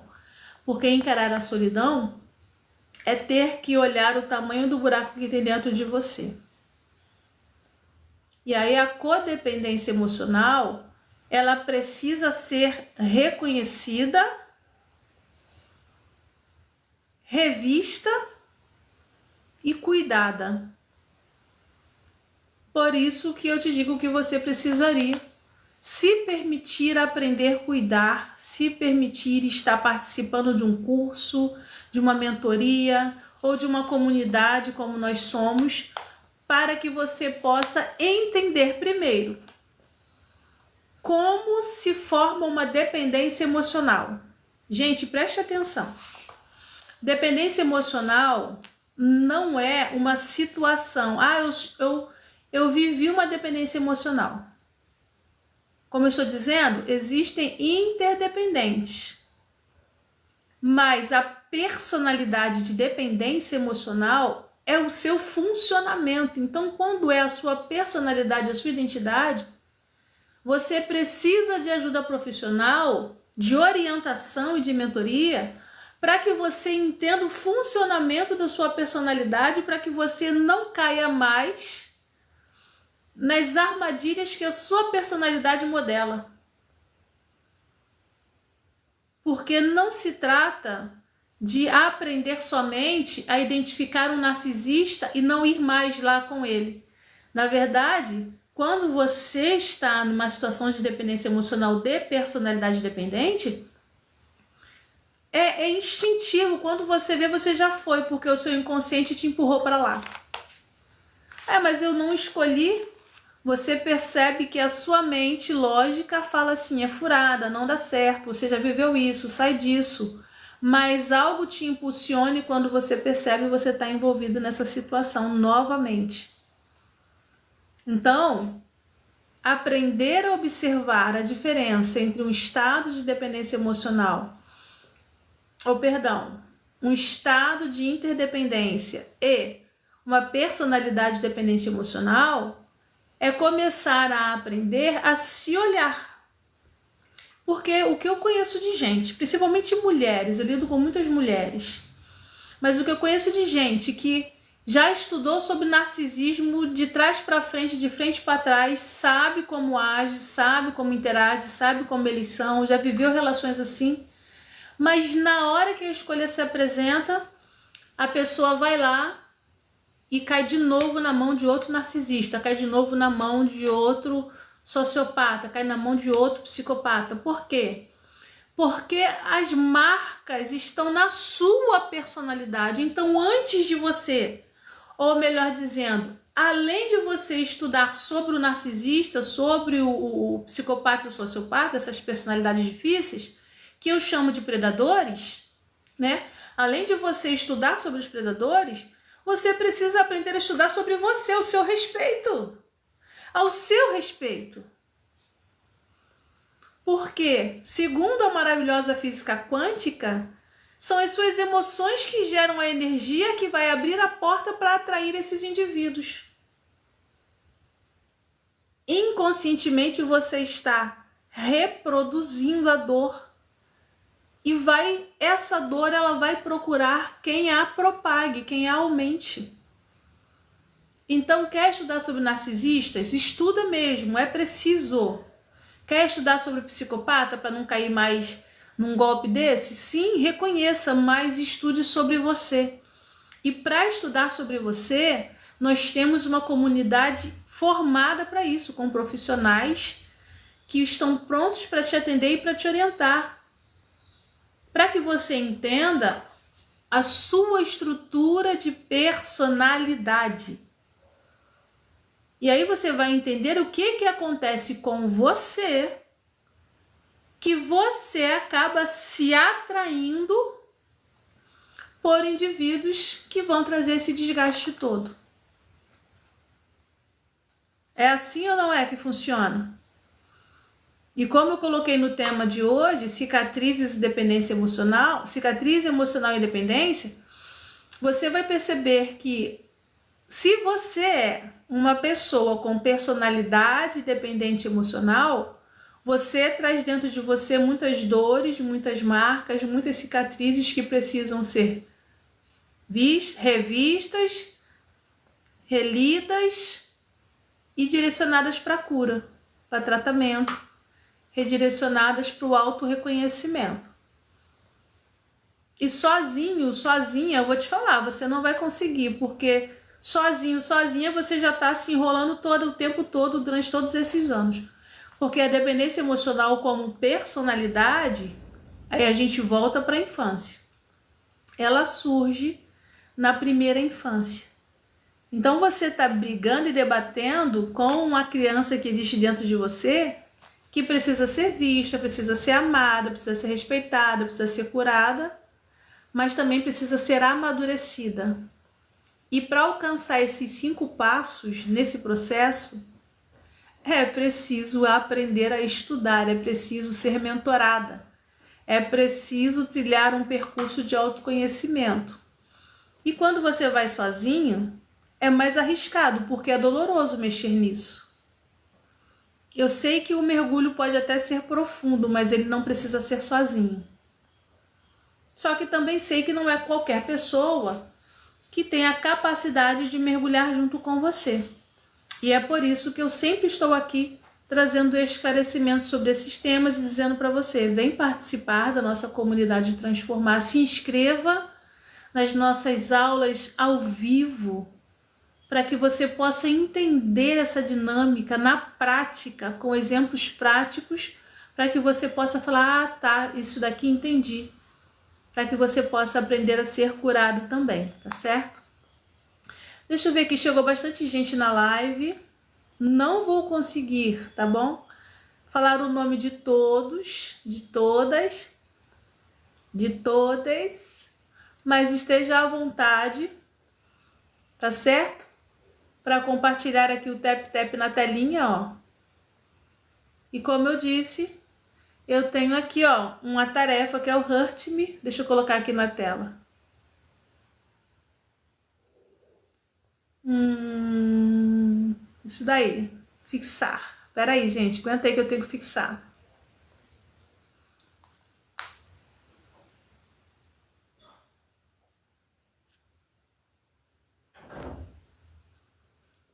Porque encarar a solidão é ter que olhar o tamanho do buraco que tem dentro de você. E aí a codependência emocional, ela precisa ser reconhecida, revista e cuidada. Por isso que eu te digo que você precisaria se permitir aprender a cuidar, se permitir estar participando de um curso, de uma mentoria ou de uma comunidade como nós somos, para que você possa entender primeiro como se forma uma dependência emocional. Gente, preste atenção. Dependência emocional não é uma situação. Eu vivi uma dependência emocional. Como eu estou dizendo, existem interdependentes. Mas a personalidade de dependência emocional é o seu funcionamento. Então, quando é a sua personalidade, a sua identidade, você precisa de ajuda profissional, de orientação e de mentoria, para que você entenda o funcionamento da sua personalidade, para que você não caia mais nas armadilhas que a sua personalidade modela. Porque não se trata de aprender somente a identificar um narcisista e não ir mais lá com ele. Na verdade, quando você está numa situação de dependência emocional de personalidade dependente, é instintivo. Quando você vê, você já foi, porque o seu inconsciente te empurrou para lá. Mas eu não escolhi. Você percebe que a sua mente lógica fala assim, é furada, não dá certo, você já viveu isso, sai disso. Mas algo te impulsiona e quando você percebe, você está envolvido nessa situação novamente. Então, aprender a observar a diferença entre um estado de dependência emocional, um estado de interdependência e uma personalidade dependente emocional, é começar a aprender a se olhar. Porque o que eu conheço de gente, principalmente mulheres, eu lido com muitas mulheres, mas o que eu conheço de gente que já estudou sobre narcisismo de trás para frente, de frente para trás, sabe como age, sabe como interage, sabe como eles são, já viveu relações assim, Mas na hora que a escolha se apresenta, a pessoa vai lá e cai de novo na mão de outro narcisista, cai de novo na mão de outro sociopata, cai na mão de outro psicopata. Por quê? Porque as marcas estão na sua personalidade. Então, antes de você, ou melhor dizendo, além de você estudar sobre o narcisista, sobre o psicopata e o sociopata, essas personalidades difíceis, que eu chamo de predadores, né? Além de você estudar sobre os predadores, você precisa aprender a estudar sobre você, o seu respeito. Ao seu respeito. Porque, segundo a maravilhosa física quântica, são as suas emoções que geram a energia que vai abrir a porta para atrair esses indivíduos. Inconscientemente você está reproduzindo a dor. E essa dor ela vai procurar quem a propague, quem a aumente. Então, quer estudar sobre narcisistas? Estuda mesmo, é preciso. Quer estudar sobre o psicopata para não cair mais num golpe desse? Sim, reconheça, mas estude sobre você. E para estudar sobre você, nós temos uma comunidade formada para isso, com profissionais que estão prontos para te atender e para te orientar. Para que você entenda a sua estrutura de personalidade. E aí você vai entender o que acontece com você, que você acaba se atraindo por indivíduos que vão trazer esse desgaste todo. É assim ou não é que funciona? E como eu coloquei no tema de hoje, cicatrizes e dependência emocional, cicatriz emocional e dependência, você vai perceber que se você é uma pessoa com personalidade dependente emocional, você traz dentro de você muitas dores, muitas marcas, muitas cicatrizes que precisam ser revistas, relidas e direcionadas para cura, para tratamento, redirecionadas para o autorreconhecimento. E sozinha, eu vou te falar, você não vai conseguir, porque sozinha, você já está se enrolando o tempo todo, durante todos esses anos. Porque a dependência emocional como personalidade, aí a gente volta para a infância. Ela surge na primeira infância. Então você está brigando e debatendo com uma criança que existe dentro de você, que precisa ser vista, precisa ser amada, precisa ser respeitada, precisa ser curada, mas também precisa ser amadurecida. E para alcançar esses 5 passos nesse processo, é preciso aprender a estudar, é preciso ser mentorada, é preciso trilhar um percurso de autoconhecimento. E quando você vai sozinho, é mais arriscado, porque é doloroso mexer nisso. Eu sei que o mergulho pode até ser profundo, mas ele não precisa ser sozinho. Só que também sei que não é qualquer pessoa que tem a capacidade de mergulhar junto com você. E é por isso que eu sempre estou aqui trazendo esclarecimentos sobre esses temas e dizendo para você, vem participar da nossa comunidade Transformar, se inscreva nas nossas aulas ao vivo, para que você possa entender essa dinâmica na prática, com exemplos práticos, para que você possa falar, ah, tá, isso daqui entendi, para que você possa aprender a ser curado também, tá certo? Deixa eu ver aqui, chegou bastante gente na live. Não vou conseguir, tá bom? Falar o nome de todos, de todas, mas esteja à vontade, tá certo? Para compartilhar aqui o tap-tap na telinha, ó. E como eu disse, eu tenho aqui, ó, uma tarefa que é o Hurt Me. Deixa eu colocar aqui na tela. Isso daí. Fixar. Pera aí, gente. Aguenta aí que eu tenho que fixar.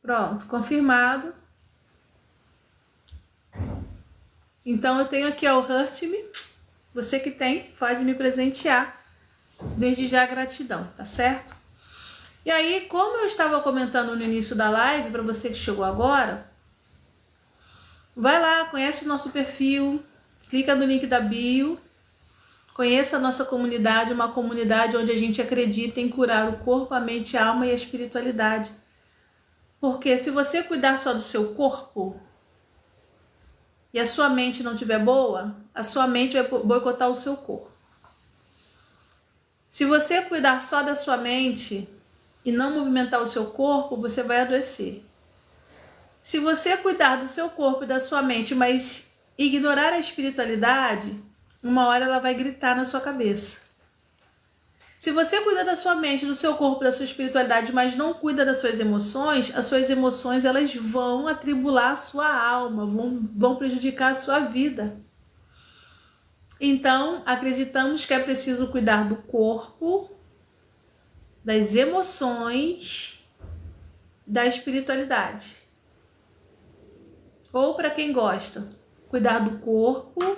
Pronto, confirmado. Então eu tenho aqui ó, o Hurt Me. Você que tem, pode me presentear. Desde já, gratidão, tá certo? E aí, como eu estava comentando no início da live, para você que chegou agora, vai lá, conhece o nosso perfil, clica no link da bio, conheça a nossa comunidade, uma comunidade onde a gente acredita em curar o corpo, a mente, a alma e a espiritualidade. Porque se você cuidar só do seu corpo e a sua mente não estiver boa, a sua mente vai boicotar o seu corpo. Se você cuidar só da sua mente e não movimentar o seu corpo, você vai adoecer. Se você cuidar do seu corpo e da sua mente, mas ignorar a espiritualidade, uma hora ela vai gritar na sua cabeça. Se você cuida da sua mente, do seu corpo, da sua espiritualidade, mas não cuida das suas emoções, as suas emoções elas vão atribular a sua alma, vão prejudicar a sua vida. Então, acreditamos que é preciso cuidar do corpo, das emoções, da espiritualidade. Ou para quem gosta, cuidar do corpo,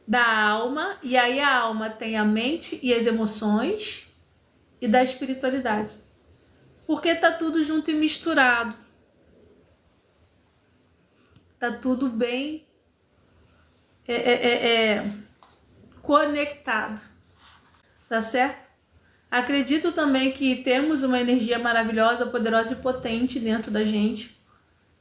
da alma, e aí a alma tem a mente e as emoções, e da espiritualidade. Porque tá tudo junto e misturado. Tá tudo bem conectado. Tá certo? Acredito também que temos uma energia maravilhosa, poderosa e potente dentro da gente,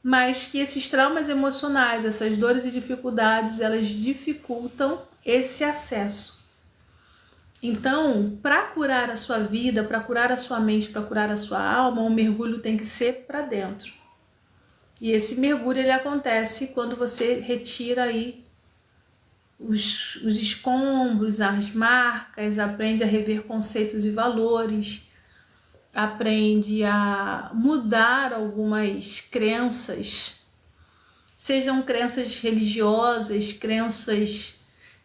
mas que esses traumas emocionais, essas dores e dificuldades, elas dificultam esse acesso. Então, para curar a sua vida, para curar a sua mente, para curar a sua alma, o mergulho tem que ser para dentro. E esse mergulho ele acontece quando você retira aí os escombros, as marcas, aprende a rever conceitos e valores, aprende a mudar algumas crenças, sejam crenças religiosas, crenças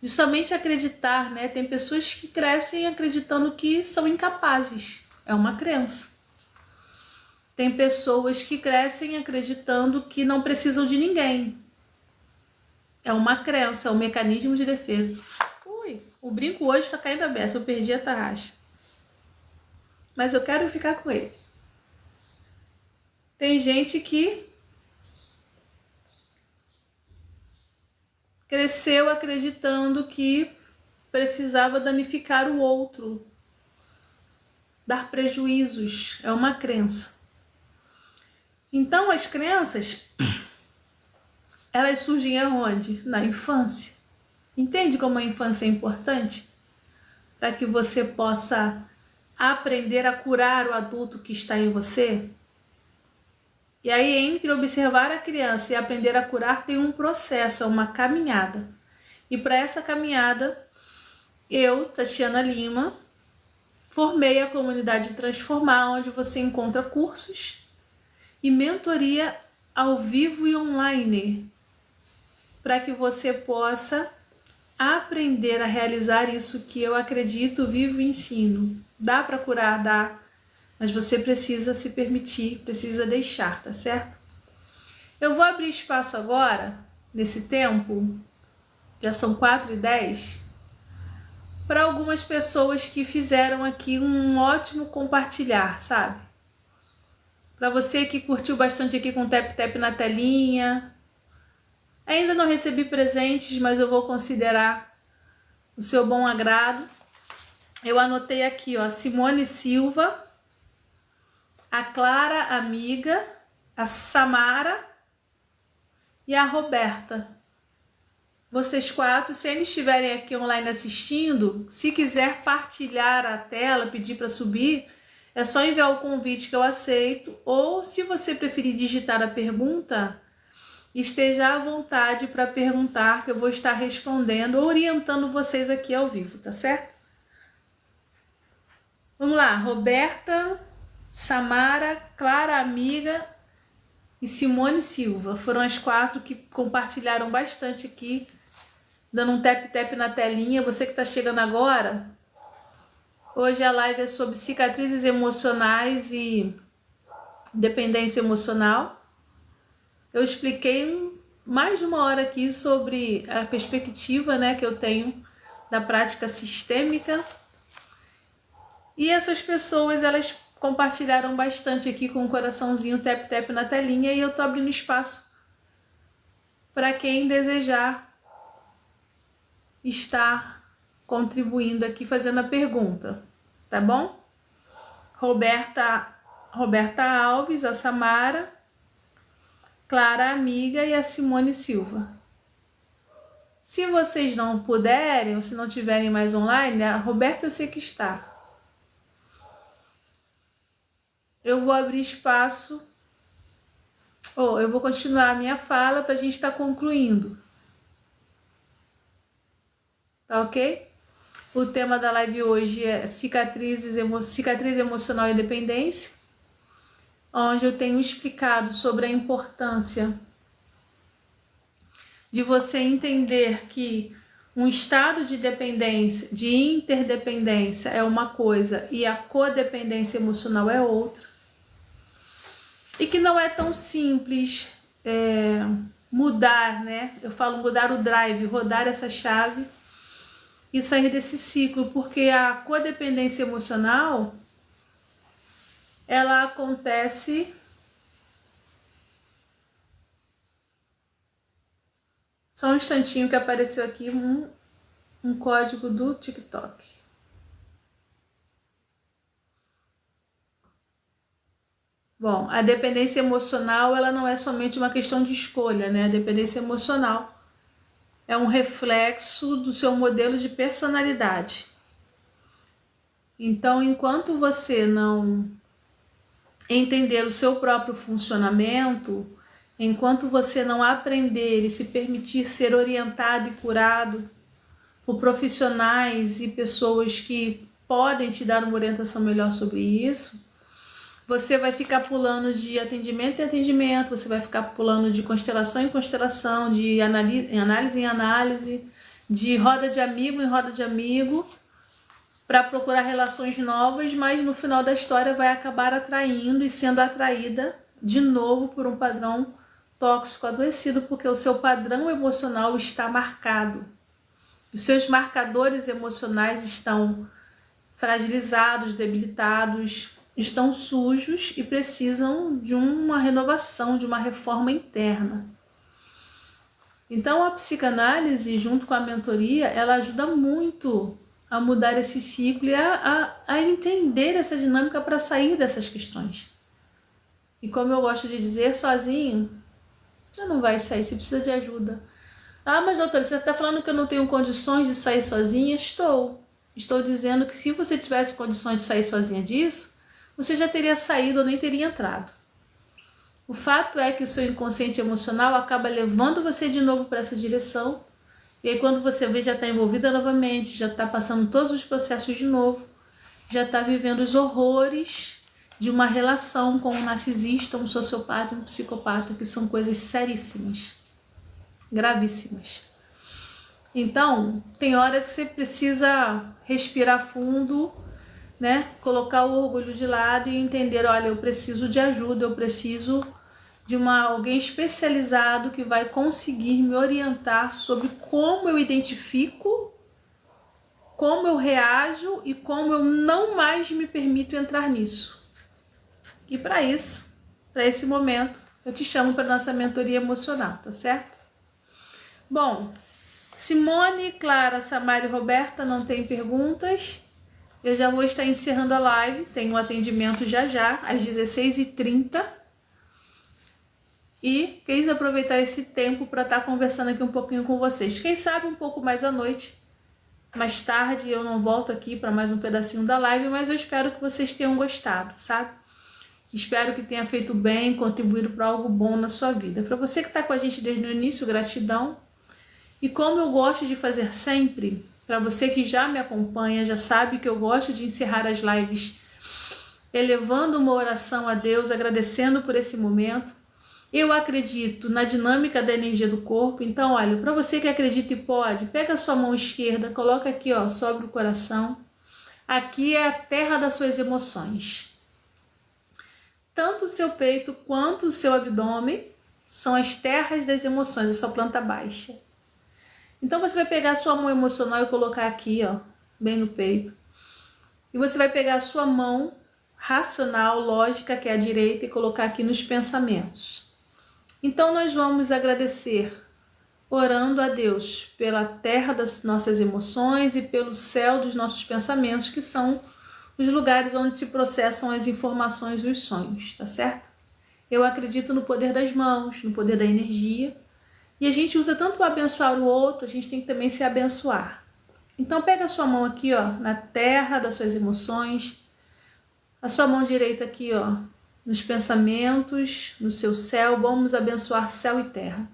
de somente acreditar, né? Tem pessoas que crescem acreditando que são incapazes, é uma crença. Tem pessoas que crescem acreditando que não precisam de ninguém, é uma crença, é um mecanismo de defesa. Ui, o brinco hoje está caindo a beça, eu perdi a tarraxa. Mas eu quero ficar com ele. Tem gente que cresceu acreditando que precisava danificar o outro, dar prejuízos, é uma crença. Então as crenças, elas surgem aonde? Na infância. Entende como a infância é importante? Para que você possa aprender a curar o adulto que está em você? E aí, entre observar a criança e aprender a curar, tem um processo, é uma caminhada. E para essa caminhada, eu, Tatiana Lima, formei a comunidade Transformar, onde você encontra cursos e mentoria ao vivo e online, para que você possa aprender a realizar isso que eu acredito, vivo e ensino. Dá para curar? Dá. Mas você precisa se permitir, precisa deixar, tá certo? Eu vou abrir espaço agora, nesse tempo, já são 4h10, para algumas pessoas que fizeram aqui um ótimo compartilhar, sabe? Para você que curtiu bastante aqui com tap-tap na telinha. Ainda não recebi presentes, mas eu vou considerar o seu bom agrado. Eu anotei aqui, ó, Simone Silva, a Clara Amiga, a Samara e a Roberta. Vocês 4, se eles estiverem aqui online assistindo, se quiser partilhar a tela, pedir para subir, é só enviar o convite que eu aceito, ou se você preferir digitar a pergunta, esteja à vontade para perguntar, que eu vou estar respondendo, orientando vocês aqui ao vivo, tá certo? Vamos lá, Roberta, Samara, Clara Amiga e Simone Silva. Foram as 4 que compartilharam bastante aqui, dando um tap-tap na telinha. Você que está chegando agora, hoje a live é sobre cicatrizes emocionais e dependência emocional. Eu expliquei mais de uma hora aqui sobre a perspectiva, né, que eu tenho da prática sistêmica. E essas pessoas, elas compartilharam bastante aqui com o coraçãozinho tap-tap na telinha, e eu tô abrindo espaço para quem desejar estar contribuindo aqui, fazendo a pergunta, tá bom? Roberta Alves, a Samara, Clara Amiga e a Simone Silva. Se vocês não puderem, ou se não tiverem mais online, a Roberta eu sei que está. Eu vou abrir espaço, ou eu vou continuar a minha fala para a gente estar concluindo. Tá ok? O tema da live hoje é cicatriz emocional e dependência, onde eu tenho explicado sobre a importância de você entender que um estado de dependência, de interdependência é uma coisa e a codependência emocional é outra. E que não é tão simples mudar, né? Eu falo mudar o drive, rodar essa chave e sair desse ciclo, porque a codependência emocional, ela acontece só um instantinho que apareceu aqui um código do TikTok. Bom, a dependência emocional, ela não é somente uma questão de escolha, né? A dependência emocional é um reflexo do seu modelo de personalidade. Então, enquanto você não entender o seu próprio funcionamento, enquanto você não aprender e se permitir ser orientado e curado por profissionais e pessoas que podem te dar uma orientação melhor sobre isso, você vai ficar pulando de atendimento em atendimento, você vai ficar pulando de constelação em constelação, de análise em análise, de roda de amigo em roda de amigo, para procurar relações novas, mas no final da história vai acabar atraindo e sendo atraída de novo por um padrão tóxico adoecido, porque o seu padrão emocional está marcado. Os seus marcadores emocionais estão fragilizados, debilitados, estão sujos e precisam de uma renovação, de uma reforma interna. Então a psicanálise, junto com a mentoria, ela ajuda muito a mudar esse ciclo e a entender essa dinâmica para sair dessas questões. E como eu gosto de dizer, sozinho você não vai sair, você precisa de ajuda. Ah, mas doutora, você está falando que eu não tenho condições de sair sozinha? Estou dizendo que se você tivesse condições de sair sozinha disso, você já teria saído ou nem teria entrado. O fato é que o seu inconsciente emocional acaba levando você de novo para essa direção, e aí quando você vê, já está envolvida novamente, já está passando todos os processos de novo, já está vivendo os horrores de uma relação com um narcisista, um sociopata, um psicopata, que são coisas seríssimas, gravíssimas. Então, tem hora que você precisa respirar fundo, né? Colocar o orgulho de lado e entender, olha, eu preciso de ajuda, eu preciso de alguém especializado que vai conseguir me orientar sobre como eu identifico, como eu reajo e como eu não mais me permito entrar nisso. E para isso, para esse momento, eu te chamo para nossa mentoria emocional, tá certo? Bom, Simone, Clara, Samara e Roberta não tem perguntas. Eu já vou estar encerrando a live, tem um atendimento já, às 16h30. E quis aproveitar esse tempo para estar conversando aqui um pouquinho com vocês. Quem sabe um pouco mais à noite, mais tarde eu não volto aqui para mais um pedacinho da live, mas eu espero que vocês tenham gostado, sabe? Espero que tenha feito bem, contribuído para algo bom na sua vida. Para você que está com a gente desde o início, gratidão. E como eu gosto de fazer sempre, para você que já me acompanha, já sabe que eu gosto de encerrar as lives elevando uma oração a Deus, agradecendo por esse momento. Eu acredito na dinâmica da energia do corpo. Então, olha, para você que acredita e pode, pega a sua mão esquerda, coloca aqui, ó, sobre o coração. Aqui é a terra das suas emoções. Tanto o seu peito quanto o seu abdômen são as terras das emoções, a sua planta baixa. Então você vai pegar a sua mão emocional e colocar aqui, ó, bem no peito. E você vai pegar a sua mão racional, lógica, que é a direita, e colocar aqui nos pensamentos. Então nós vamos agradecer, orando a Deus pela terra das nossas emoções e pelo céu dos nossos pensamentos, que são os lugares onde se processam as informações e os sonhos, tá certo? Eu acredito no poder das mãos, no poder da energia. E a gente usa tanto para abençoar o outro, a gente tem que também se abençoar. Então pega a sua mão aqui, ó, na terra das suas emoções. A sua mão direita aqui, ó, nos pensamentos, no seu céu. Vamos abençoar céu e terra.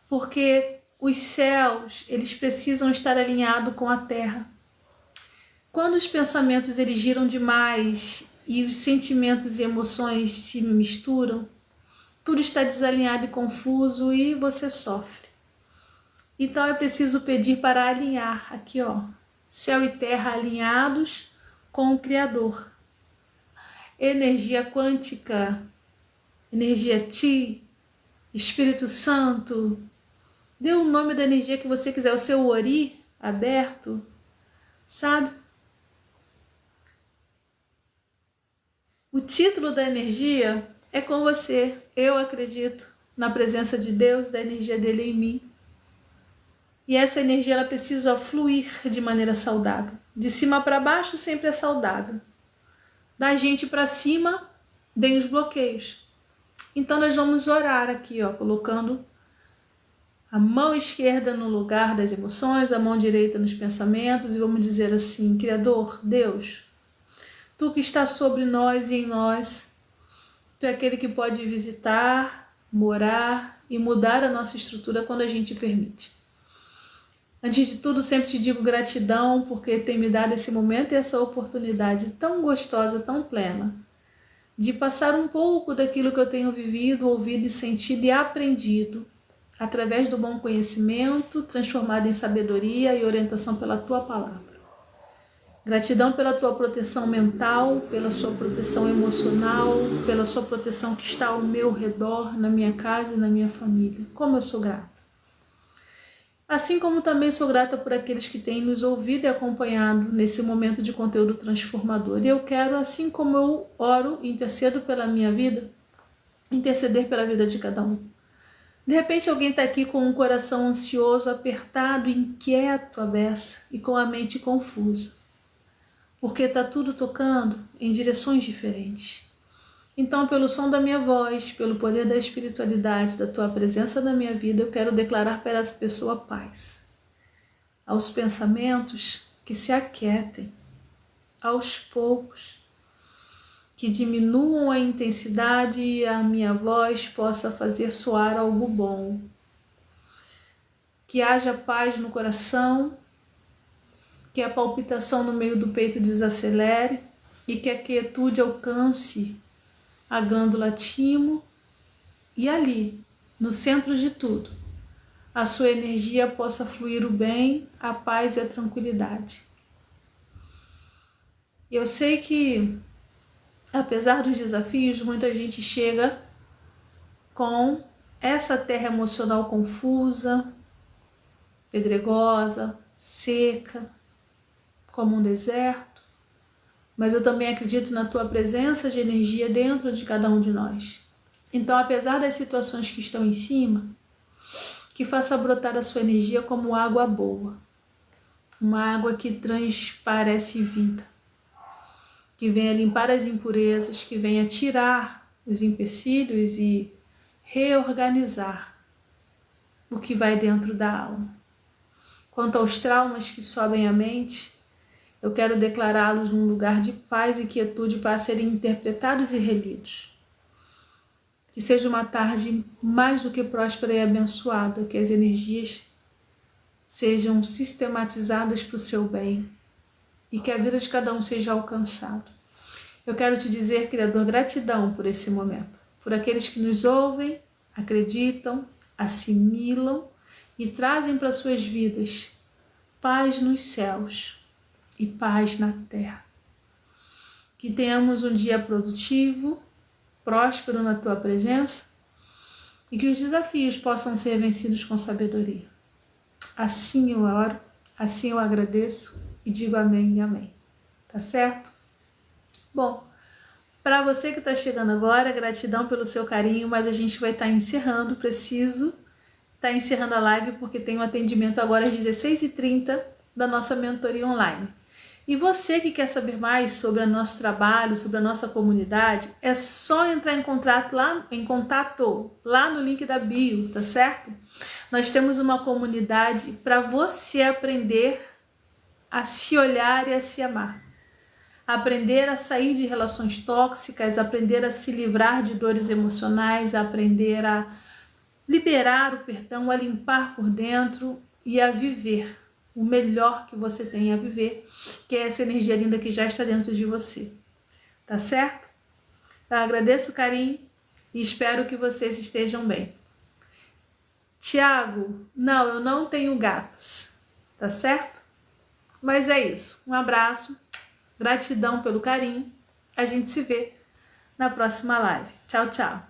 Porque os céus, eles precisam estar alinhados com a terra. Quando os pensamentos eles giram demais e os sentimentos e emoções se misturam, tudo está desalinhado e confuso e você sofre. Então é preciso pedir para alinhar aqui, ó, céu e terra alinhados com o Criador. Energia quântica, energia Ti, Espírito Santo, dê o nome da energia que você quiser, o seu Ori aberto, sabe? O título da energia é com você. Eu acredito na presença de Deus, da energia dele em mim. E essa energia ela precisa fluir de maneira saudável. De cima para baixo sempre é saudável. Da gente para cima vem os bloqueios. Então nós vamos orar aqui, ó, colocando a mão esquerda no lugar das emoções, a mão direita nos pensamentos, e vamos dizer assim: Criador, Deus, Tu que estás sobre nós e em nós, Tu é aquele que pode visitar, morar e mudar a nossa estrutura quando a gente permite. Antes de tudo, sempre te digo gratidão, porque tem me dado esse momento e essa oportunidade tão gostosa, tão plena, de passar um pouco daquilo que eu tenho vivido, ouvido e sentido e aprendido, através do bom conhecimento, transformado em sabedoria e orientação pela Tua palavra. Gratidão pela Tua proteção mental, pela Sua proteção emocional, pela Sua proteção que está ao meu redor, na minha casa e na minha família. Como eu sou grata. Assim como também sou grata por aqueles que têm nos ouvido e acompanhado nesse momento de conteúdo transformador. E eu quero, assim como eu oro e intercedo pela minha vida, interceder pela vida de cada um. De repente alguém está aqui com um coração ansioso, apertado, inquieto, à beça e com a mente confusa. Porque está tudo tocando em direções diferentes. Então, pelo som da minha voz, pelo poder da espiritualidade, da Tua presença na minha vida, eu quero declarar para essa pessoa paz. Aos pensamentos que se aquietem, aos poucos, que diminuam a intensidade e a minha voz possa fazer soar algo bom. Que haja paz no coração, que a palpitação no meio do peito desacelere e que a quietude alcance a glândula timo e ali, no centro de tudo, a sua energia possa fluir o bem, a paz e a tranquilidade. Eu sei que, apesar dos desafios, muita gente chega com essa terra emocional confusa, pedregosa, seca, como um deserto, mas eu também acredito na Tua presença de energia dentro de cada um de nós. Então, apesar das situações que estão em cima, que faça brotar a sua energia como água boa, uma água que transparece vida, que venha limpar as impurezas, que venha tirar os empecilhos e reorganizar o que vai dentro da alma. Quanto aos traumas que sobem à mente, eu quero declará-los num lugar de paz e quietude para serem interpretados e relidos. Que seja uma tarde mais do que próspera e abençoada, que as energias sejam sistematizadas para o seu bem e que a vida de cada um seja alcançada. Eu quero te dizer, Criador, gratidão por esse momento, por aqueles que nos ouvem, acreditam, assimilam e trazem para suas vidas paz nos céus e paz na terra. Que tenhamos um dia produtivo, próspero na Tua presença e que os desafios possam ser vencidos com sabedoria. Assim eu oro, assim eu agradeço e digo amém e amém. Tá certo? Bom, para você que está chegando agora, gratidão pelo seu carinho, mas a gente vai estar encerrando, preciso estar encerrando a live porque tem um atendimento agora às 16h30 da nossa mentoria online. E você que quer saber mais sobre o nosso trabalho, sobre a nossa comunidade, é só entrar em contato lá no link da bio, tá certo? Nós temos uma comunidade para você aprender a se olhar e a se amar. Aprender a sair de relações tóxicas, aprender a se livrar de dores emocionais, aprender a liberar o perdão, a limpar por dentro e a viver o melhor que você tem a viver, que é essa energia linda que já está dentro de você. Tá certo? Eu agradeço o carinho e espero que vocês estejam bem. Tiago, não, eu não tenho gatos, tá certo? Mas é isso. Um abraço, gratidão pelo carinho. A gente se vê na próxima live. Tchau, tchau.